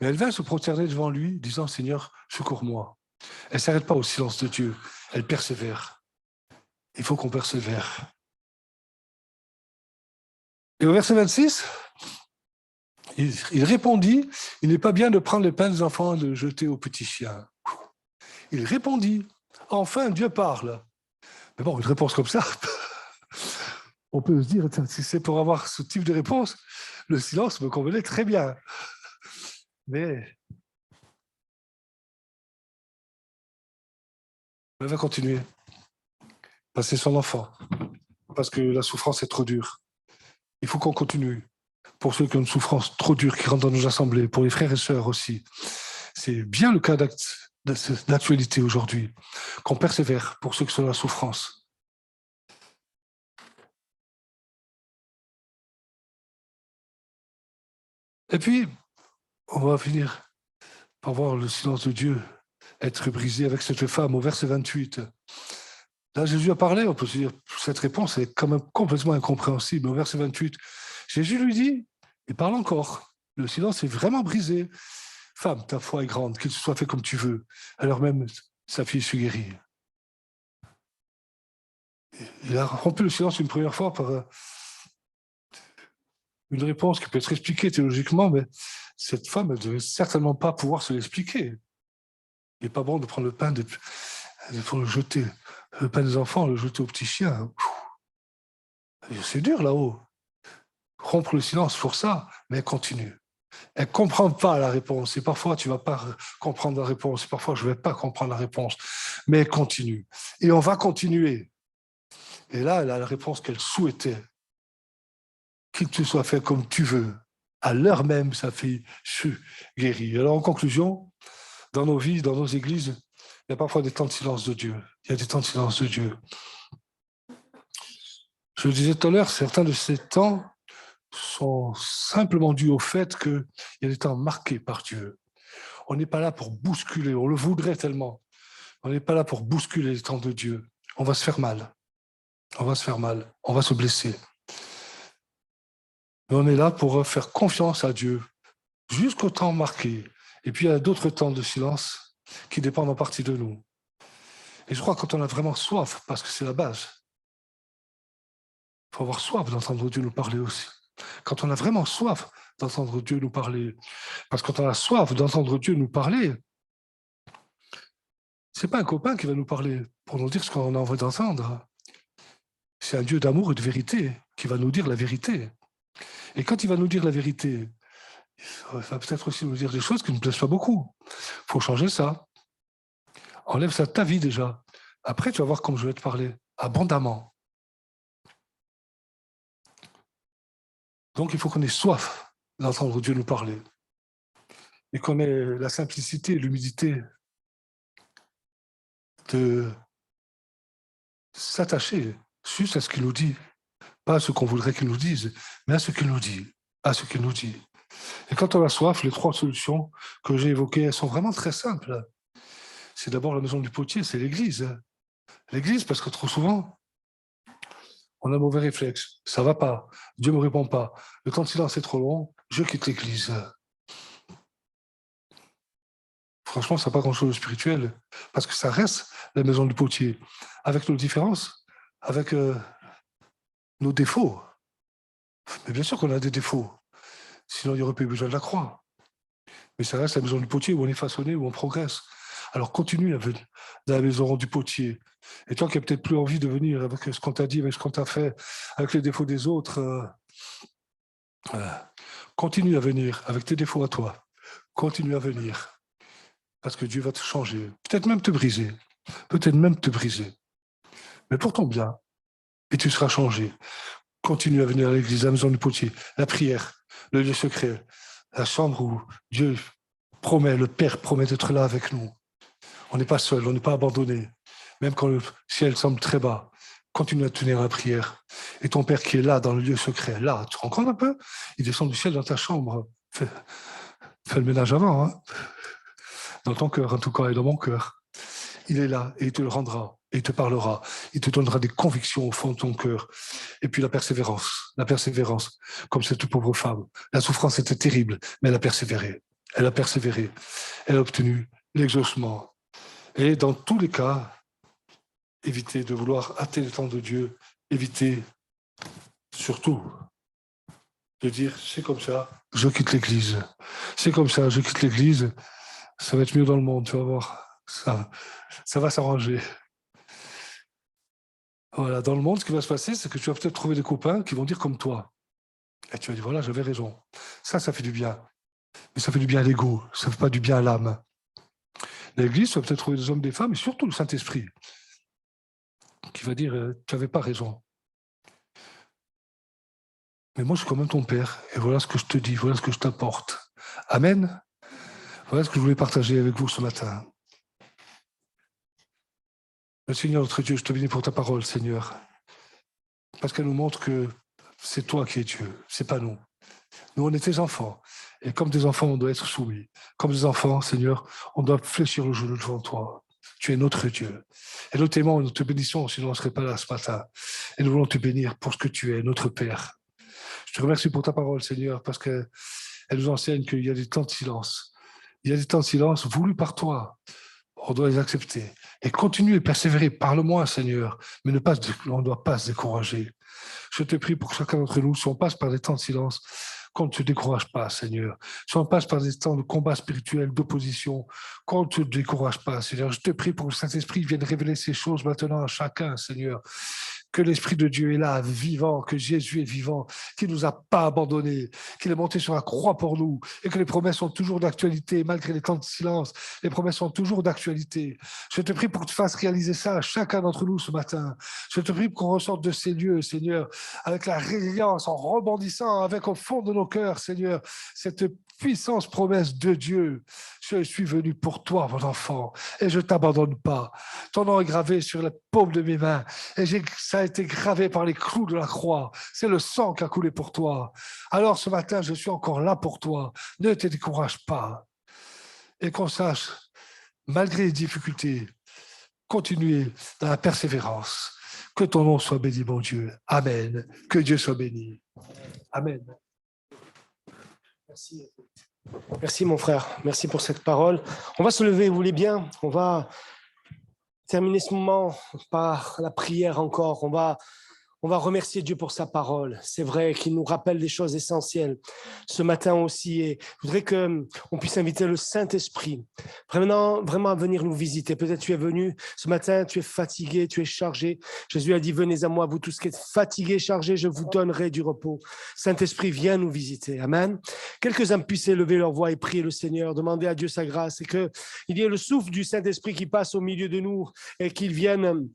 Mais elle vint se prosterner devant lui, disant, Seigneur, secours-moi. Elle ne s'arrête pas au silence de Dieu. Elle persévère. Il faut qu'on persévère. Et au verset 26, il répondit, il n'est pas bien de prendre les pains des enfants et de les jeter aux petits chiens. Il répondit, enfin Dieu parle. Mais bon, une réponse comme ça, on peut se dire, si c'est pour avoir ce type de réponse, le silence me convenait très bien. Mais elle va continuer. Parce que c'est son enfant. Parce que la souffrance est trop dure. Il faut qu'on continue. Pour ceux qui ont une souffrance trop dure, qui rentrent dans nos assemblées, pour les frères et sœurs aussi. C'est bien le cas d'actualité aujourd'hui, qu'on persévère pour ceux qui sont dans la souffrance. Et puis, on va finir par voir le silence de Dieu être brisé avec cette femme au verset 28. Là, Jésus a parlé, on peut se dire, cette réponse est quand même complètement incompréhensible. Au verset 28, Jésus lui dit, il parle encore, le silence est vraiment brisé. Femme, ta foi est grande, qu'il se soit fait comme tu veux. Alors même, sa fille se guérit. Il a rompu le silence une première fois par une réponse qui peut être expliquée théologiquement, mais cette femme, elle ne devait certainement pas pouvoir se l'expliquer. Il n'est pas bon de prendre le pain, il faut le jeter. Le pain des enfants, le jeter aux petits chiens. C'est dur là-haut. Rompre le silence pour ça, mais elle continue. Elle ne comprend pas la réponse. Et parfois, tu ne vas pas comprendre la réponse. Et parfois, je ne vais pas comprendre la réponse. Mais elle continue. Et on va continuer. Et là, elle a la réponse qu'elle souhaitait. Qu'il te soit fait comme tu veux. À l'heure même, sa fille fut guérie. Alors, en conclusion, dans nos vies, dans nos églises, il y a parfois des temps de silence de Dieu. Il y a des temps de silence de Dieu. Je le disais tout à l'heure, certains de ces temps sont simplement dus au fait qu'il y a des temps marqués par Dieu. On n'est pas là pour bousculer, on le voudrait tellement. On n'est pas là pour bousculer les temps de Dieu. On va se faire mal. On va se faire mal. On va se blesser. Mais on est là pour faire confiance à Dieu jusqu'au temps marqué. Et puis il y a d'autres temps de silence qui dépendent en partie de nous. Et je crois que quand on a vraiment soif, parce que c'est la base, il faut avoir soif d'entendre Dieu nous parler aussi. Quand on a vraiment soif d'entendre Dieu nous parler, parce que quand on a soif d'entendre Dieu nous parler, c'est pas un copain qui va nous parler pour nous dire ce qu'on a envie d'entendre. C'est un Dieu d'amour et de vérité qui va nous dire la vérité. Et quand il va nous dire la vérité, il va peut-être aussi nous dire des choses qui ne nous plaisent pas beaucoup. Il faut changer ça. Enlève ça de ta vie déjà. Après, tu vas voir comme je vais te parler, abondamment. Donc, il faut qu'on ait soif d'entendre Dieu nous parler. Et qu'on ait la simplicité et l'humilité de s'attacher juste à ce qu'il nous dit. Pas à ce qu'on voudrait qu'il nous dise, mais à ce qu'il nous dit. À ce qu'il nous dit. Et quand on a soif, les 3 solutions que j'ai évoquées, elles sont vraiment très simples. C'est d'abord la maison du potier, c'est l'Église. L'Église, parce que trop souvent, on a un mauvais réflexe. Ça ne va pas. Dieu ne me répond pas. Le temps de silence est trop long. Je quitte l'Église. Franchement, ça n'a pas grand-chose de spirituel. Parce que ça reste la maison du potier. Avec nos différences, avec nos défauts. Mais bien sûr qu'on a des défauts. Sinon, il n'y aurait pas eu besoin de la croix. Mais ça reste la maison du potier où on est façonné, où on progresse. Alors continue dans la maison du potier. Et toi qui n'as peut-être plus envie de venir avec ce qu'on t'a dit, avec ce qu'on t'a fait, avec les défauts des autres, continue à venir avec tes défauts à toi. Continue à venir. Parce que Dieu va te changer. Peut-être même te briser. Peut-être même te briser. Mais pour ton bien. Et tu seras changé. Continue à venir à l'église, à la maison du potier. La prière, le lieu secret, la chambre où Dieu promet, le Père promet d'être là avec nous. On n'est pas seul, on n'est pas abandonné. Même quand le ciel semble très bas, continue à tenir la prière. Et ton Père qui est là, dans le lieu secret, là, tu te rends compte un peu? Il descend du ciel dans ta chambre. Fais le ménage avant, hein. Dans ton cœur, en tout cas, et dans mon cœur. Il est là et il te le rendra, et il te parlera, il te donnera des convictions au fond de ton cœur. Et puis la persévérance, comme cette pauvre femme. La souffrance était terrible, mais elle a persévéré. Elle a persévéré. Elle a obtenu l'exaucement. Et dans tous les cas, évitez de vouloir hâter le temps de Dieu, évitez surtout de dire c'est comme ça, je quitte l'Église. C'est comme ça, je quitte l'Église, ça va être mieux dans le monde, tu vas voir. Ça va s'arranger. Voilà, dans le monde, ce qui va se passer, c'est que tu vas peut-être trouver des copains qui vont dire comme toi. Et tu vas dire, voilà, j'avais raison. Ça fait du bien. Mais ça fait du bien à l'ego, ça ne fait pas du bien à l'âme. L'Église, tu vas peut-être trouver des hommes, des femmes, et surtout le Saint-Esprit, qui va dire, tu n'avais pas raison. Mais moi, je suis quand même ton Père, et voilà ce que je te dis, voilà ce que je t'apporte. Amen. Voilà ce que je voulais partager avec vous ce matin. Le Seigneur, notre Dieu, je te bénis pour ta parole, Seigneur, parce qu'elle nous montre que c'est toi qui es Dieu, c'est pas nous. Nous, on est tes enfants, et comme des enfants, on doit être soumis. Comme des enfants, Seigneur, on doit fléchir le genou devant toi. Tu es notre Dieu. Et nous t'aimons et nous te bénissons, sinon on ne serait pas là ce matin. Et nous voulons te bénir pour ce que tu es, notre Père. Je te remercie pour ta parole, Seigneur, parce qu'elle nous enseigne qu'il y a des temps de silence. Il y a des temps de silence voulus par toi. On doit les accepter. Et continuer et persévérer. Parle-moi, Seigneur. Mais on ne doit pas se décourager. Je te prie pour que chacun d'entre nous, si on passe par des temps de silence, qu'on ne te décourage pas, Seigneur. Si on passe par des temps de combat spirituel, d'opposition, qu'on ne te décourage pas, Seigneur. Je te prie pour que le Saint-Esprit vienne révéler ces choses maintenant à chacun, Seigneur. que l'Esprit de Dieu est là, vivant, que Jésus est vivant, qu'il ne nous a pas abandonnés, qu'il est monté sur la croix pour nous et que les promesses sont toujours d'actualité, malgré les temps de silence, les promesses sont toujours d'actualité. Je te prie pour que tu fasses réaliser ça à chacun d'entre nous ce matin. Je te prie pour qu'on ressorte de ces lieux, Seigneur, avec la résilience, en rebondissant, avec au fond de nos cœurs, Seigneur, cette puissance promesse de Dieu. Je suis venu pour toi, mon enfant, et je ne t'abandonne pas. Ton nom est gravé sur la paume de mes mains, et ça a été gravé par les clous de la croix. C'est le sang qui a coulé pour toi. Alors ce matin, je suis encore là pour toi. Ne te décourage pas. Et qu'on sache, malgré les difficultés, continuer dans la persévérance. Que ton nom soit béni, mon Dieu. Amen. Que Dieu soit béni. Amen. Merci. Merci mon frère, merci pour cette parole. On va se lever, vous voulez bien? On va terminer ce moment par la prière encore. On va remercier Dieu pour sa parole. C'est vrai qu'il nous rappelle des choses essentielles ce matin aussi. Et je voudrais qu'on puisse inviter le Saint-Esprit vraiment à venir nous visiter. Peut-être tu es venu ce matin, tu es fatigué, tu es chargé. Jésus a dit, venez à moi, vous tous qui êtes fatigués, chargés, je vous donnerai du repos. Saint-Esprit, viens nous visiter. Amen. Quelques-uns puissent élever leur voix et prier le Seigneur, demander à Dieu sa grâce et qu'il y ait le souffle du Saint-Esprit qui passe au milieu de nous et qu'il vienne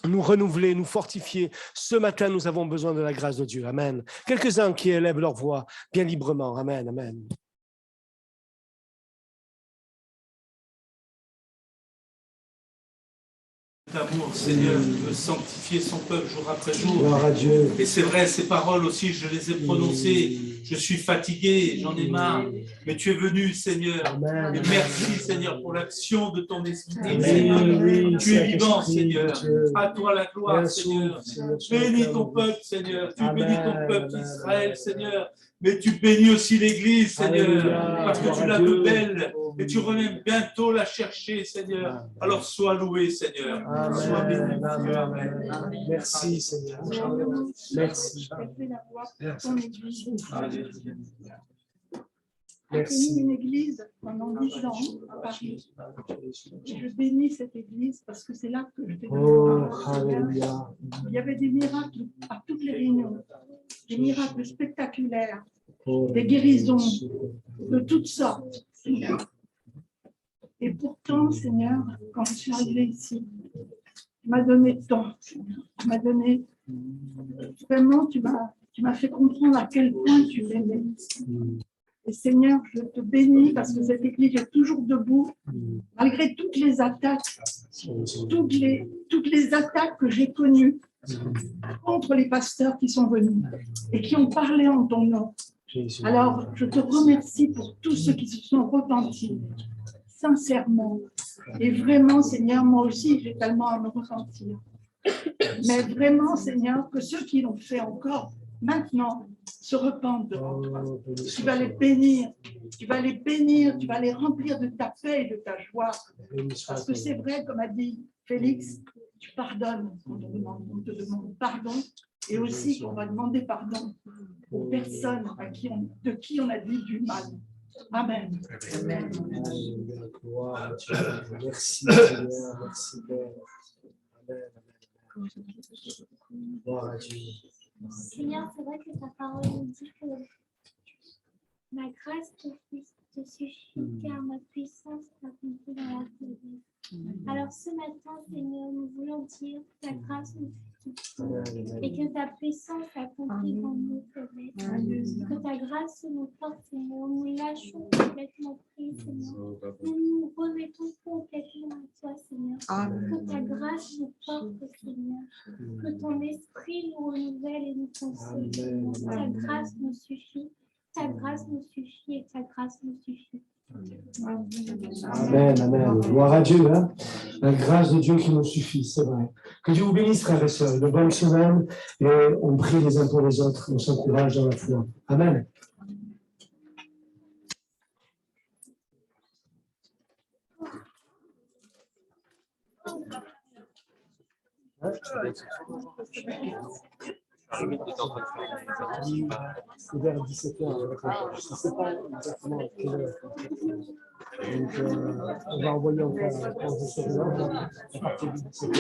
nous renouveler, nous fortifier. Ce matin, nous avons besoin de la grâce de Dieu. Amen. Quelques-uns qui élèvent leur voix bien librement. Amen. Amen. D'amour, Seigneur, veut sanctifier son peuple jour après jour. Gloire à Dieu. Et c'est vrai, ces paroles aussi, je les ai prononcées. Je suis fatigué, j'en ai marre. Mais tu es venu, Seigneur. Amen. Et merci, Seigneur, pour l'action de ton esprit. Amen. Seigneur. Oui, Tu es vivant, Saint-Esprit, Seigneur. Dieu. À toi la gloire, Bien Seigneur. Seigneur. Bénis ton peuple, Seigneur. Tu bénis ton Amen. peuple Amen. Israël, Seigneur. Mais tu bénis aussi l'Église, Seigneur. Alléluia. Parce que Gloire tu à l'as Dieu. de belle. Et tu reviens bientôt la chercher, Seigneur. Alors sois loué, Seigneur. Sois béni. Amen. Amen. Merci, Seigneur. Merci. Merci. Une église pendant 10 ans à Paris. Et je bénis cette église parce que c'est là que je fais Alléluia. Il y avait des miracles à toutes les réunions, des miracles spectaculaires, des guérisons de toutes sortes, Seigneur. Et pourtant, Seigneur, quand je suis arrivée ici, tu m'as donné tant, tu m'as donné, vraiment, tu m'as fait comprendre à quel point tu m'aimais. Et Seigneur, je te bénis parce que cette église est toujours debout, malgré toutes les attaques, toutes les attaques que j'ai connues contre les pasteurs qui sont venus et qui ont parlé en ton nom. Alors, je te remercie pour tous ceux qui se sont repentis, sincèrement. Et vraiment, Seigneur, moi aussi, j'ai tellement à me repentir. Mais vraiment, Seigneur, que ceux qui l'ont fait encore, maintenant, se repentent devant toi. Tu vas les bénir, tu vas les remplir de ta paix et de ta joie. Parce que c'est vrai, comme a dit Félix, tu pardonnes, on te demande pardon, et aussi qu'on va demander pardon aux personnes de qui on a dit du mal. Amen. Amen. Gloire à Dieu. Merci, Seigneur. Merci, Père. Amen. Gloire à Dieu. Seigneur, c'est vrai que ta parole nous dit que ma grâce te suffit, car ma puissance s'accomplit dans la faiblesse. Alors ce matin, Seigneur, nous voulons dire que ta grâce nous suffit et que ta puissance s'accomplit dans nos faiblesses. Que ta grâce nous porte, Seigneur. Nous lâchons complètement prise, Seigneur. Nous nous remettons complètement à toi, Seigneur. Que ta grâce nous porte, Seigneur. Que ton esprit nous renouvelle et nous console. Ta grâce nous suffit. Ta grâce nous suffit et ta grâce nous suffit. Amen, amen. Gloire à Dieu. Hein? La grâce de Dieu qui nous suffit, c'est vrai. Que Dieu vous bénisse, frères et sœurs. De bonnes semaines et on prie les uns pour les autres. On s'encourage dans la foi. Amen. C'est vers 17h. Je ne sais pas exactement à quelle heure. Donc, on va envoyer encore un réponse de ce à partir de 17h.